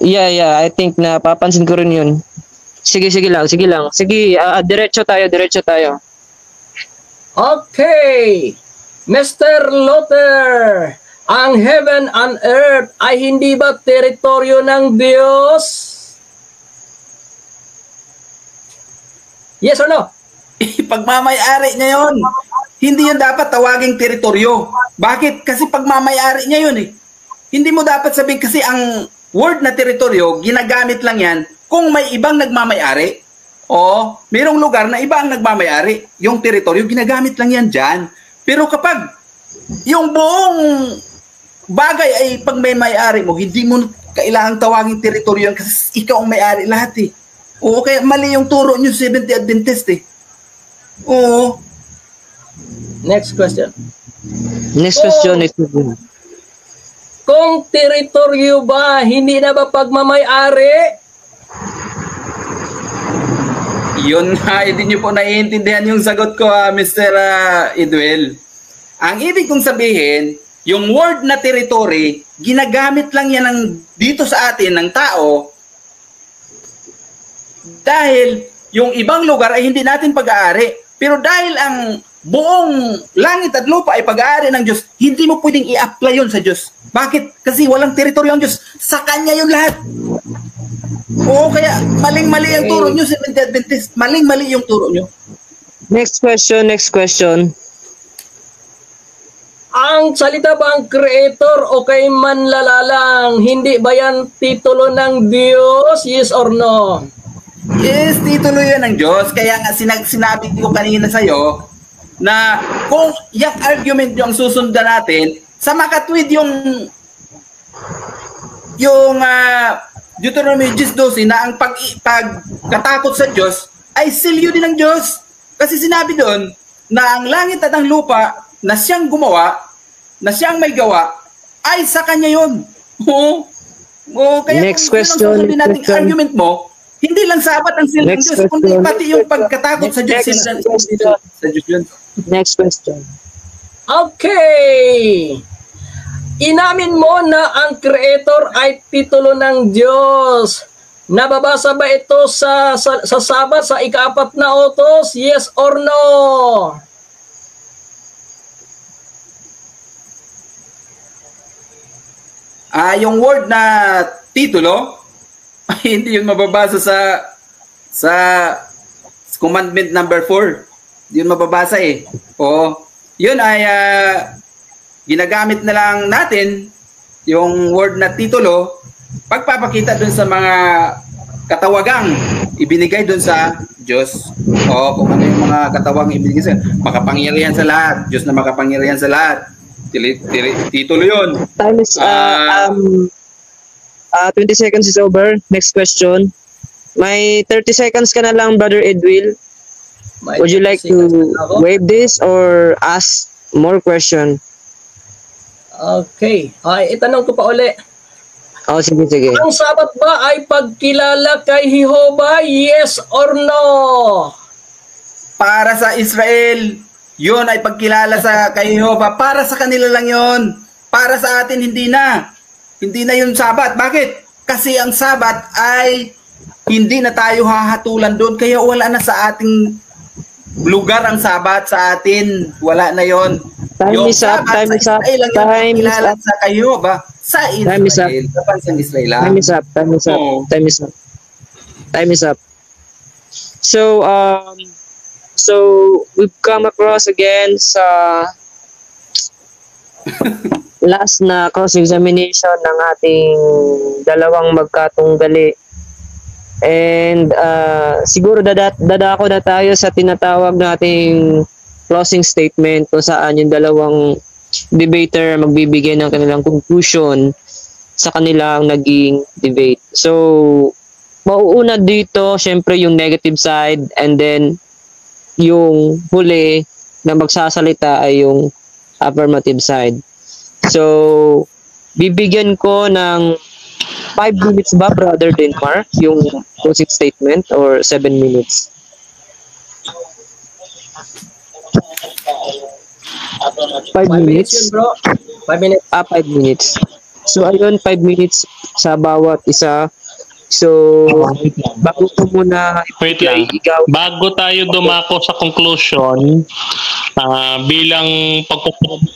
Yeah, I think na papansin ko rin yun. Sige lang. Sige, diretso tayo. Okay. Mr. Luther, ang heaven and earth ay hindi ba teritoryo ng Diyos? Yes or no? Pagmamayari niya yun. Hindi yun dapat tawaging teritoryo. Bakit? Kasi pagmamayari niya yun eh. Hindi mo dapat sabihin kasi ang word na teritoryo, ginagamit lang yan kung may ibang nagmamayari. O, mayroong lugar na iba ang nagmamayari. Yung teritoryo, ginagamit lang yan dyan. Pero kapag yung buong bagay ay pag may may-ari mo, hindi mo kailangang tawagin teritoryo yan kasi ikaw ang may-ari lahat eh. Oo, kaya mali yung turo nyo 70 Adventist eh. Oo. Next question. Next question, next question. Kung teritoryo ba, hindi na ba pagmamay-ari? Yun na, hindi nyo po naiintindihan yung sagot ko, Mr. Edwel. Ang ibig kong sabihin, yung word na territory, ginagamit lang yan dito sa atin ng tao dahil yung ibang lugar ay hindi natin pag-aari. Pero dahil ang buong langit at lupa ay pag-aari ng Diyos, hindi mo pwedeng i-apply yun sa Diyos. Bakit? Kasi walang teritoryo ang Diyos. Sa Kanya yun lahat. Oo, kaya maling-mali ang turo nyo, Seventh Adventist. Maling-mali yung turo nyo. Next question, next question. Ang salita bang creator o kay manlalalang, hindi ba yan titulo ng Diyos? Yes or no? Yes, titulo yan ng Diyos. Kaya nga sinabi ko kanina sa'yo na kung yung argument nyo ang susundan natin, sa makatwid yung Deuteronomy 10:12 na ang pagkatakot sa Diyos ay silyo din ng Diyos. Kasi sinabi doon na ang langit at ang lupa na siyang gumawa, na siyang may gawa, ay sa Kanya yun. Kaya next kung question, yun ang nating argument mo, hindi lang sabat ang silyo ng Diyos, kundi pati yung pagkatakot sa Diyos. Sa Diyos yun. Next question. Okay. Inamin mo na ang creator ay titulo ng Diyos. Nababasa ba ito sa Sabat sa ika-4 na utos? Yes or no? Yung word na titulo, ay hindi yun mababasa sa commandment number 4. Hindi yun mababasa eh. Oo. Yun ay ginagamit na lang natin yung word na titulo pagpapakita dun sa mga katawagang ibinigay dun sa Diyos. O kung ano yung mga katawagang ibinigay sa makapangyarihan sa lahat. Diyos na makapangyarihan sa lahat. Titulo yun. Time is 20 seconds is over. Next question. May 30 seconds ka na lang, Brother Edwil. Would you like to waive this or ask more question? Okay. Ay, itanong ko pa uli. Oh, sige, sige. Ang Sabat ba ay pagkilala kay Jehovah? Yes or no? Para sa Israel, yun ay pagkilala kay Jehovah. Para sa kanila lang yun. Para sa atin, hindi na. Hindi na yung Sabat. Bakit? Kasi ang Sabat ay hindi na tayo hahatulan doon. Kaya wala na sa ating lugar ang Sabat sa atin. Wala na yon. Time is up. Time is up. Time is up. Sa kayo ba? Sa Israel. Time is up. Sa bansang Israel. Time is up. Time is up. Oh. Time is up. Time is up. So we've come across again sa last na cross-examination ng ating dalawang magkatunggali. And siguro dadako na tayo sa tinatawag nating closing statement kung saan yung dalawang debater magbibigay ng kanilang conclusion sa kanilang naging debate. So, mauuna dito syempre yung negative side and then yung huli na magsasalita ay yung affirmative side. So, bibigyan ko ng 5 minutes ba, Brother Denmark, yung closing statement or 7 minutes? 5 minutes? Yun, bro. 5 minutes. 5 minutes. So, ayun, 5 minutes sa bawat isa. So, bago ko muna Wait lang. ikaw. Bago tayo dumako sa conclusion, bilang pagpopromote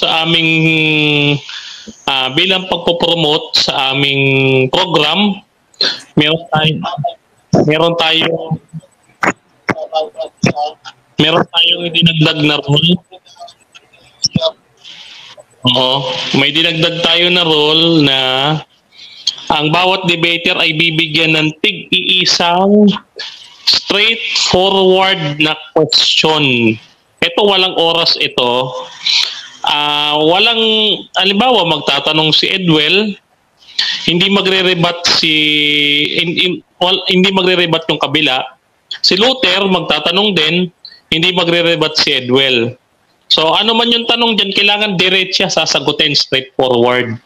sa aming program, meron tayong dinagdag na rule. Oo, may dinagdag tayo na rule na ang bawat debater ay bibigyan ng tig-iisang straightforward na question. Ito walang oras ito. walang, halimbawa, magtatanong si Edwell, hindi magre-rebat hindi magre-rebat yung kabila. Si Luther magtatanong din, hindi magre-rebat si Edwell. So ano man yung tanong diyan, kailangan diretsa sasagutin, straightforward.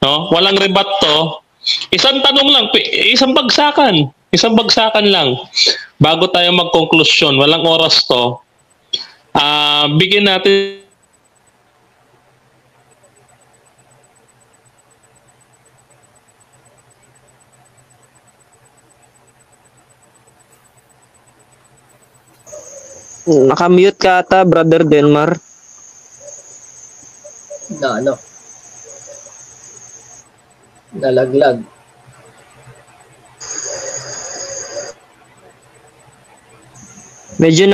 No? Walang rebat to. Isang tanong lang, isang bagsakan lang bago tayo magkonklusyon. Walang oras to. Bigyan natin Nakamute ka ata, Brother Denmar. Nalaglag. Medyo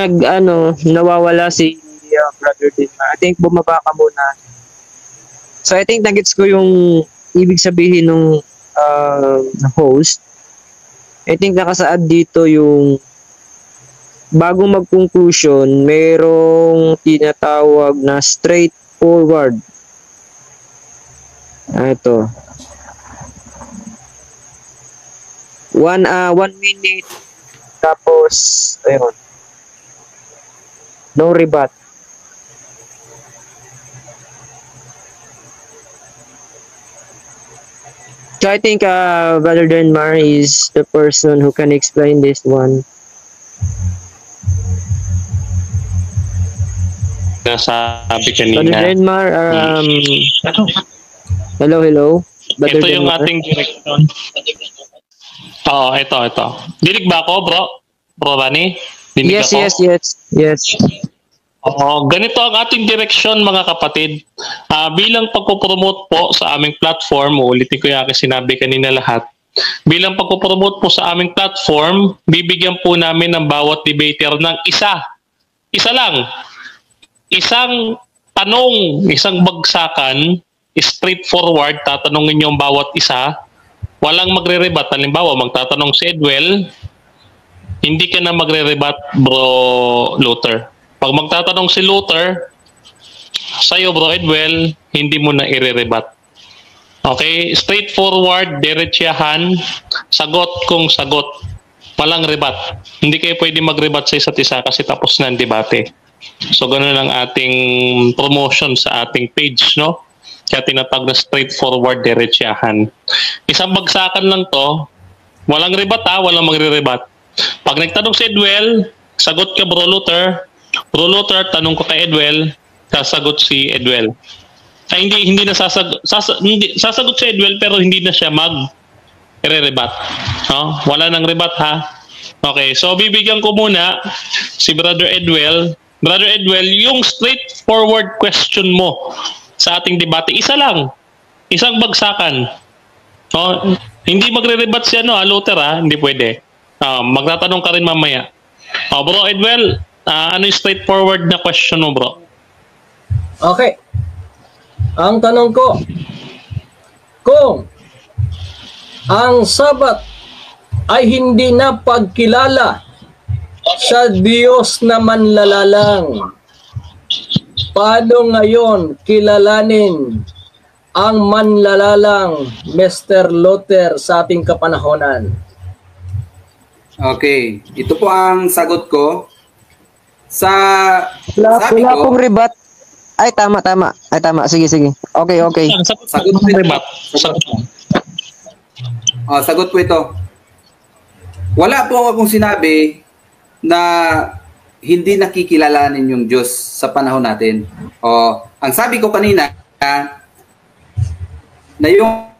nawawala si Brother Denmar. I think bumaba ka muna. So I think nagets ko yung ibig sabihin ng host. I think nakasaad dito yung bago mag-conclusion, merong tinatawag na straightforward. Ito. 1 minute. Tapos, ayun. No rebut. So I think Brother Denmar is the person who can explain this one. Nasabi kanina. Brother Denmar, hello. Brother Ito yung Denmar. ating direction. Oo, ito. Dinig ba ako, bro? Bro Rani? Dinig ako? Yes. Oo, ganito ang ating direksyon, mga kapatid. Bilang pagpopromote po sa aming platform, ulitin ko yung aking sinabi kanina lahat. Bilang pagpopromote po sa aming platform, bibigyan po namin ng bawat debater ng isa lang. Isang tanong, isang bagsakan, straightforward, tatanungin niyo ang bawat isa. Walang magre-rebat. Halimbawa, magtatanong si Edwell, hindi ka na magre-rebat, Bro Luther. Pag magtatanong si Luther, sa'yo, Bro Edwell, hindi mo na i-rebat. Okay? Straightforward, diretsahan, sagot kung sagot. Walang rebat. Hindi kayo pwede mag-rebat sa isa't isa kasi tapos na ang debate. So, ganun ang ating promotion sa ating page, no? Kaya tinatawag na straightforward, diretsahan. Isang bagsakan lang to. Walang rebat walang magre-rebat. Pag nagtanong si Edwell, sagot ka Bro Luther. Bro Luther, tanong ko kay Edwell, sasagot si Edwell. Hindi na sasagot si Edwell pero hindi na siya mag-rebat. No? Wala nang rebat Okay, so bibigyan ko muna si Brother Edwell. Brother Edwell, yung straightforward question mo sa ating debate, isa lang. Isang bagsakan. Hindi magre-rebat siya, Luther, hindi pwede. Magtatanong ka rin mamaya. Bro Edwell, ano yung straightforward na question mo, bro? Okay. Ang tanong ko, kung ang Sabat ay hindi na pagkilala sa Diyos na manlalalang, paano ngayon kilalanin ang manlalalang Mr. Luther sa ating kapanahonan? Okay, ito po ang sagot ko. Wala akong rebat. Ay, tama. Sige. Okay. Sagot po rebat. Sagot po ito. Wala po akong sinabi na hindi nakikilalanin yung Diyos sa panahon natin. Ang sabi ko kanina na yung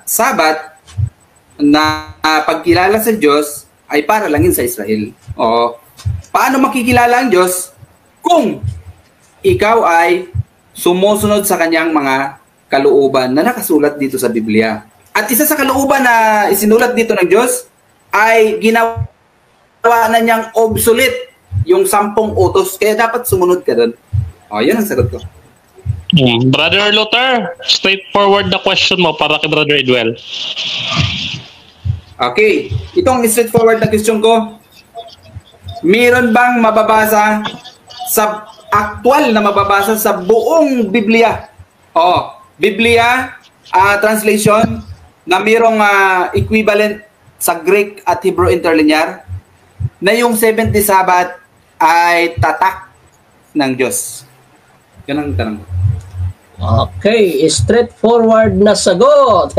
Sabat na pagkilala sa Diyos ay para lang yun sa Israel. Paano makikilala ang Diyos kung ikaw ay sumusunod sa kanyang mga kalooban na nakasulat dito sa Biblia? At isa sa kalooban na isinulat dito ng Diyos ay ginawa na niyang obsolete yung 10 utos. Kaya dapat sumunod ka doon. Yun ang sagot ko. Brother Luther, straightforward na question mo para kay Brother Edwell. Okay. Itong straightforward na question ko, meron bang mababasa sa aktwal na mababasa sa buong Biblia. Biblia translation na mayroong equivalent sa Greek at Hebrew interlinear na yung 70 Sabbath ay tatak ng Diyos. Yan ang tanong. Okay, straightforward na sagot.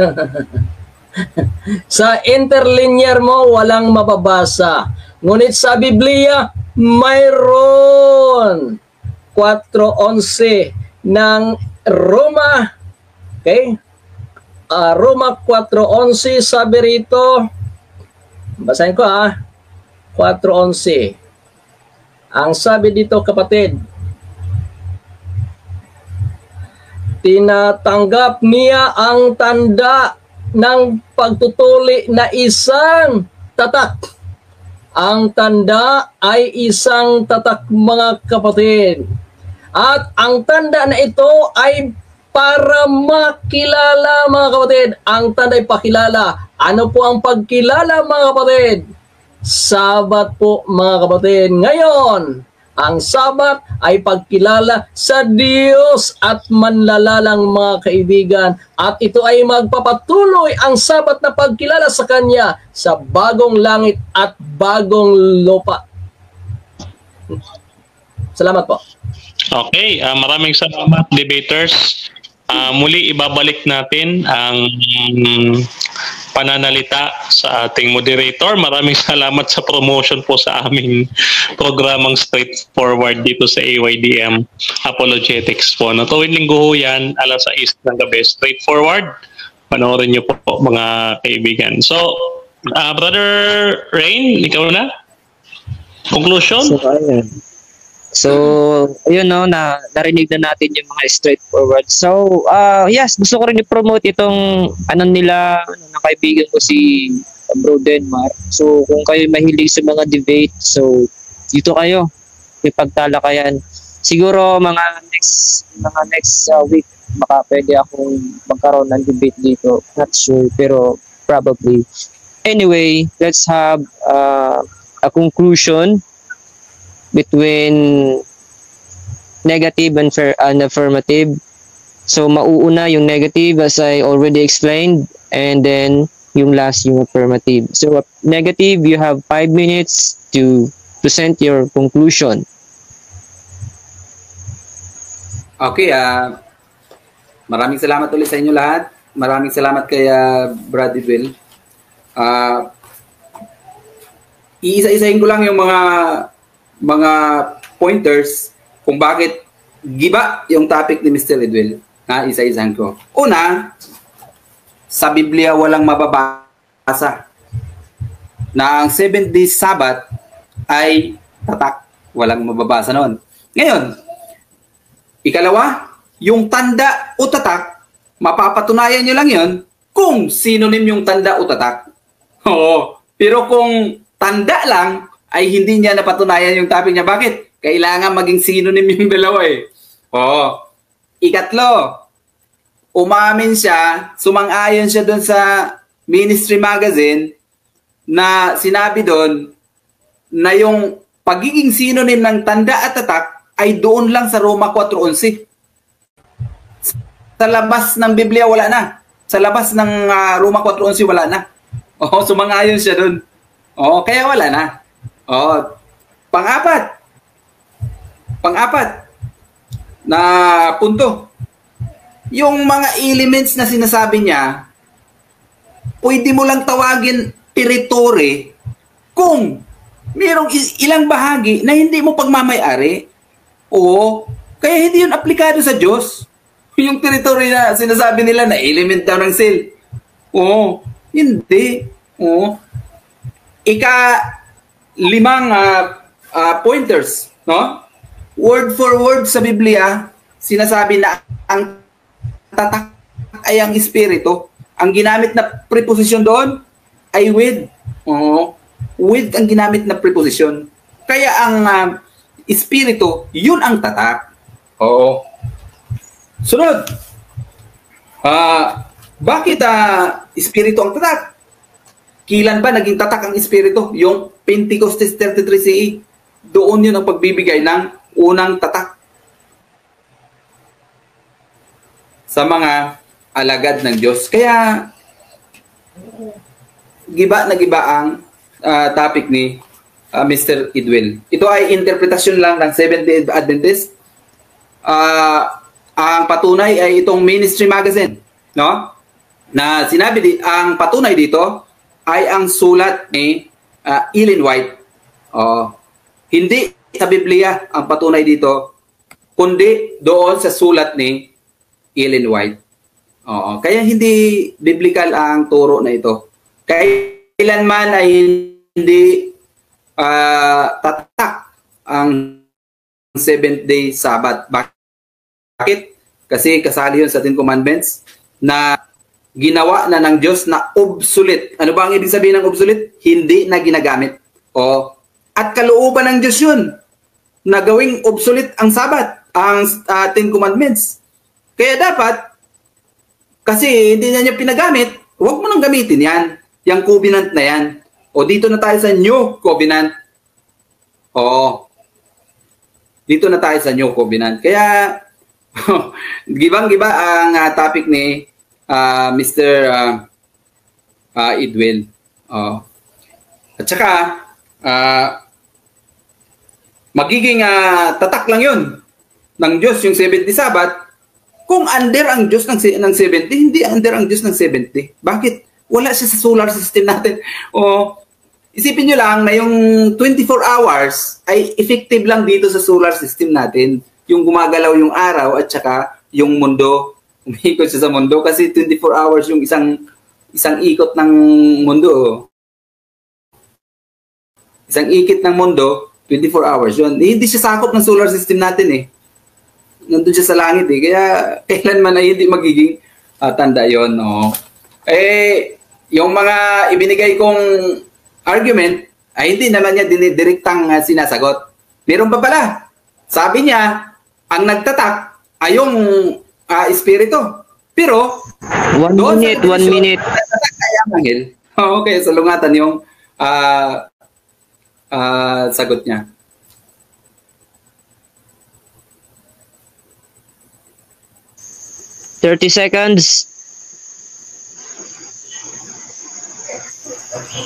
Sa interlinear mo, walang mababasa. Ngunit sa Biblia, mayroon 4:11 ng Roma. Okay? Roma 4:11, sabi rito, basahin ko 4:11. Ang sabi dito, kapatid, tinatanggap niya ang tanda ng pagtutuli na isang tatak. Ang tanda ay isang tatak, mga kapatid. At ang tanda na ito ay para makilala, mga kapatid. Ang tanda ay pakilala. Ano po ang pagkilala, mga kapatid? Sabat po, mga kapatid. Ngayon, ang Sabat ay pagkilala sa Diyos at manlalalang, mga kaibigan. At ito ay magpapatuloy ang Sabat na pagkilala sa Kanya sa bagong langit at bagong lupa. Salamat po. Okay, maraming salamat, debaters. Muli ibabalik natin ang pananalita sa ating moderator. Maraming salamat sa promotion po sa aming programang Straightforward dito sa AYDM Apologetics po. No, tuwing linggo ho yan, 6:00 ng gabi. Straightforward. Panoorin niyo po, mga kaibigan. So, Brother Rain, ikaw na? Conclusion? So, ayun no, narinig na natin yung mga straightforward. So, yes, gusto ko rin i-promote itong ng kaibigan ko si Bro Denmark. So, kung kayo mahilig sa mga debate, so dito kayo, ipagtalakayan. Siguro mga next week baka pwede akong magkaroon ng debate dito. Not sure, pero probably. Anyway, let's have a conclusion between negative and affirmative. So mauuna yung negative as I already explained, and then yung last yung affirmative. So negative, you have 5 minutes to present your conclusion. Okay, maraming salamat ulit sa inyo lahat. Maraming salamat kay Brother Will. Iisa-isahin ko lang yung mga pointers kung bakit giba yung topic ni Mr. Edwell. Isa-isahan ko. Una, sa Biblia walang mababasa na ang 7 days Sabbath ay tatak. Walang mababasa noon. Ngayon, ikalawa, yung tanda o tatak, mapapatunayan nyo lang yon kung synonym yung tanda o tatak. Oo. Pero kung tanda lang, ay hindi niya napatunayan yung topic niya. Bakit? Kailangan maging synonym yung dalawa eh. Ikatlo, umamin siya, sumang-ayon siya doon sa Ministry Magazine na sinabi doon na yung pagiging synonym ng tanda at tatak ay doon lang sa Roma 4:11. Sa labas ng Biblia wala na. Sa labas ng Roma 4:11 wala na. Sumang-ayon siya doon. Kaya wala na. Pang-apat na punto. Yung mga elements na sinasabi niya, pwede mo lang tawagin territory kung mayroong ilang bahagi na hindi mo pagmamay-ari. Kaya hindi yun aplikado sa Diyos. Yung territory na sinasabi nila na element daw ng cell. Hindi. Limang pointers, no? Word for word sa Biblia, sinasabi na ang tatak ay ang espiritu. Ang ginamit na preposition doon ay with. With ang ginamit na preposition. Kaya ang espiritu, yun ang tatak. Sunod. Bakit espiritu ang tatak? Kailan ba naging tatak ang espiritu? Yung Pentecostes 33 CE. Doon yun ang pagbibigay ng unang tatak sa mga alagad ng Diyos. Kaya, giba na giba ang topic ni Mr. Idwell. Ito ay interpretasyon lang ng Seventh-day Adventist. Ang patunay ay itong Ministry Magazine, no? Na sinabi ang patunay dito ay ang sulat ni Ellen White. Hindi sa Biblia ang patunay dito, kundi doon sa sulat ni Ellen White. Kaya hindi biblical ang turo na ito. Kailanman ay hindi tatak ang Seventh Day Sabbath. Bakit? Kasi kasali yun sa Ten Commandments na ginawa na ng Diyos na obsolete. Ano ba ang ibig sabihin ng obsolete? Hindi na ginagamit. At kalooban ng Diyos yun na gawing obsolete ang Sabbath, ang Ten Commandments. Kaya dapat, kasi hindi na niya pinagamit, huwag mo nang gamitin yan. Yung covenant na yan. Dito na tayo sa New Covenant. Dito na tayo sa New Covenant. Kaya, gibang-giba ang topic ni Mr. Idwell. At saka, magiging tatak lang yun ng Diyos yung 70 Sabbath kung under ang Diyos ng 70, hindi under ang Diyos ng 70. Bakit? Wala siya sa solar system natin. Isipin nyo lang na yung 24 hours ay effective lang dito sa solar system natin. Yung gumagalaw yung araw at saka yung mundo. Umikot siya sa mundo kasi 24 hours yung isang ikot ng mundo. Isang ikot ng mundo, 24 hours yun. Hindi siya sakop ng solar system natin eh. Nandun siya sa langit eh. Kaya kailanman ay hindi magiging tanda yun. Yung mga ibinigay kong argument ay hindi naman niya direktang sinasagot. Meron pa pala. Sabi niya, ang nagtatak ay yung espiritu. Pero, 1 minute. Okay, salungatan yung sagot niya. $30 seconds.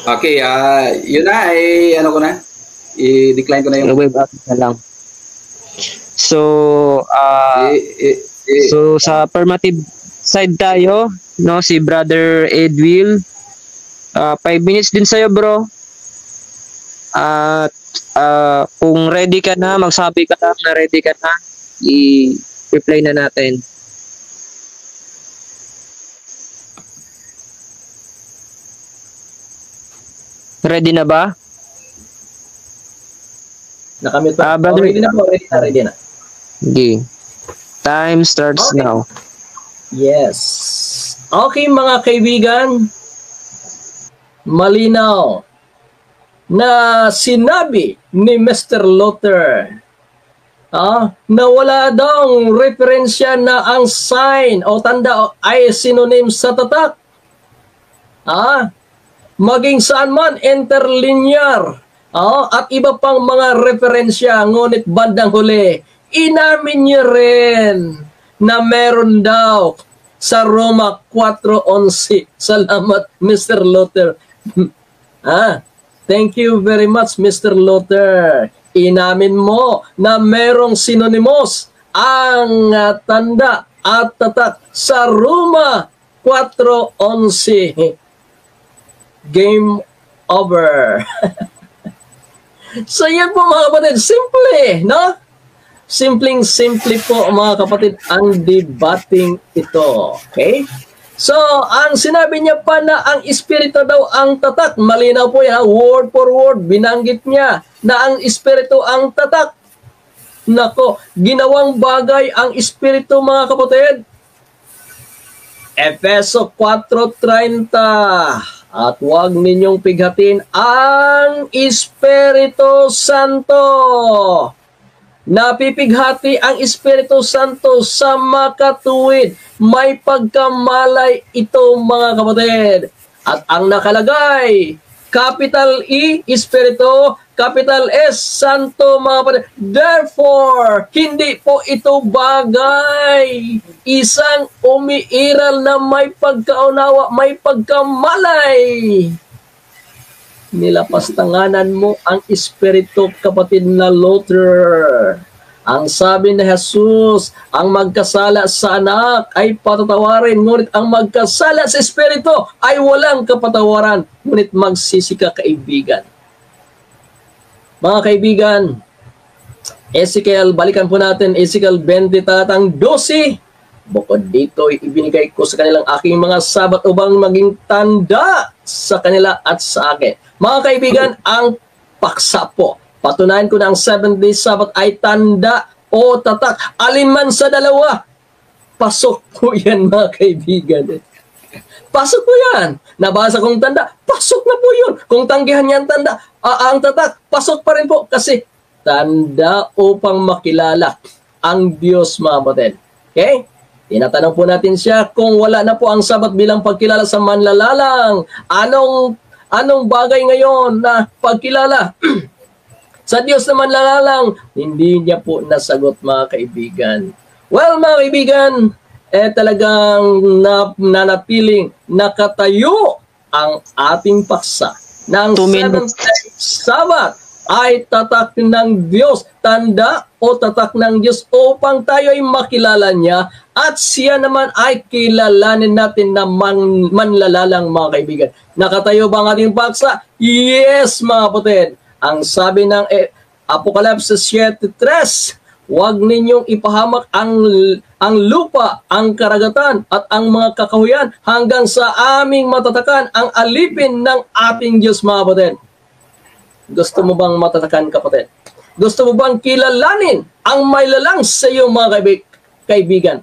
Okay, yun na, ano ko na? I-decline ko na yung... Wave up na lang. So, so sa affirmative side tayo, no, si Brother Edwill. 5 minutes din sa'yo, bro. At kung ready ka na, magsabi ka lang na ready ka na, i-reply na natin. Ready na ba? Nakamute pa. Brother, Ready na. Okay. Time starts now. Yes. Okay mga kaibigan, malinaw na sinabi ni Mr. Luther na wala daw referensya na ang sign o tanda ay synonym sa tatak. Maging saan man interlinear at iba pang mga referensya, ngunit bandang huli inamin niya rin na meron daw sa Roma 4:11. Salamat Mr. Luther. Thank you very much Mr. Luther. Inamin mo na merong synonymous ang tanda at tatak sa Roma 4:11. Game over. So yan po mga kapatid, simple, no? Simpleng-simple po mga kapatid ang debating ito. Okay? So, ang sinabi niya pa na ang espiritu daw ang tatak, malinaw po yan, word for word, binanggit niya na ang espiritu ang tatak. Nako, ginawang bagay ang espiritu mga kapatid. Efeso 4:30. At huwag ninyong pighatin ang Espiritu Santo. Napipighati ang Espiritu Santo sa makatuwid. May pagkamalay ito mga kapatid. At ang nakalagay Capital E, Espiritu, capital S, Santo, mga kapatid. Therefore, hindi po ito bagay. Isang umiiral na may pagkaunawa, may pagkamalay. Nilapastanganan mo ang Espiritu, kapatid na Luther. Ang sabi ni Jesus, ang magkasala sa anak ay patatawarin, ngunit ang magkasala sa Espiritu ay walang kapatawaran, ngunit magsisi ka, kaibigan. Mga kaibigan, Ezekiel, balikan po natin, Ezekiel 20 talatang 12. Bukod dito, ibinigay ko sa kanilang aking mga sabat upang maging tanda sa kanila at sa akin. Mga kaibigan, ang paksa po. Patunayan ko na ang 7-day Sabbath ay tanda o tatak. Alin man sa dalawa, pasok po yan, mga kaibigan. Pasok po yan. Nabasa kong tanda, pasok na po yun. Kung tanggihan niyan tanda, ang tatak, pasok pa rin po. Kasi tanda upang makilala ang Diyos, mga kapatid. Okay? Tinatanong po natin siya, kung wala na po ang Sabat bilang pagkilala sa manlalalang, anong bagay ngayon na pagkilala sa Diyos na manlalalang? Hindi niya po nasagot, mga kaibigan. Well, mga kaibigan, talagang nanatiling nakatayo ang ating paksa ng 7-day Sabbath ay tatak ng Diyos, tanda o tatak ng Diyos upang tayo ay makilala niya at siya naman ay kilalanin natin na manlalalang, mga kaibigan. Nakatayo ba ang ating paksa? Yes, mga kapatid. Ang sabi ng Apocalypse 7:3, huwag ninyong ipahamak ang lupa, ang karagatan at ang mga kakahuyan hanggang sa aming matatakan ang alipin ng ating Diyos, mga kapatid. Gusto mo bang matatakan, kapatid? Gusto mo bang kilalanin ang may lalang sa iyo, mga kaibigan?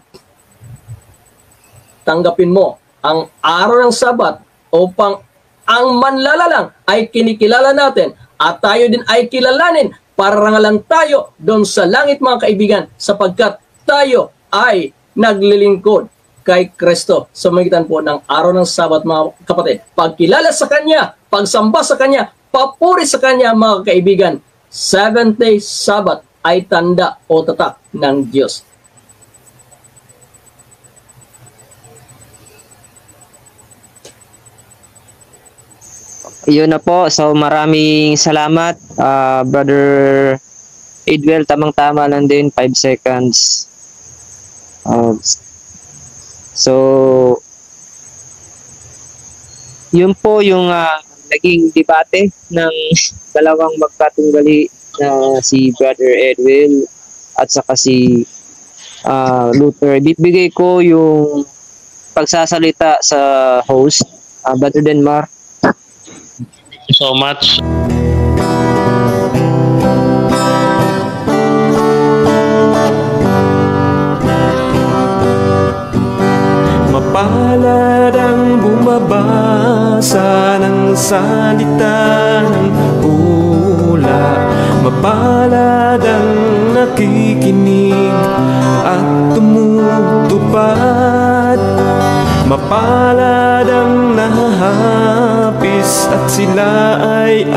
Tanggapin mo ang araw ng Sabat upang ang manlalalang ay kinikilala natin at tayo din ay kilalanin para rangalan tayo doon sa langit, mga kaibigan, sapagkat tayo ay naglilingkod kay Kristo sa magitan po ng araw ng Sabat, mga kapatid. Pagkilala sa Kanya, pagsamba sa Kanya, papuri sa Kanya, mga kaibigan. 7-day Sabbath ay tanda o tatak ng Diyos. Yun na po. So maraming salamat, Brother Edwell. Tamang-tama lang din, 5 seconds. So yun po yung naging debate ng dalawang magkatunggali na si Brother Edwell at saka si Luther. Bibigay ko yung pagsasalita sa host, Brother Denmar. Thank you so much. Mapalad ang bumabasa ng salita ng hula. Mapalad ang nakikinig at tumutupad. Mapalad ang nahahapis at sila ay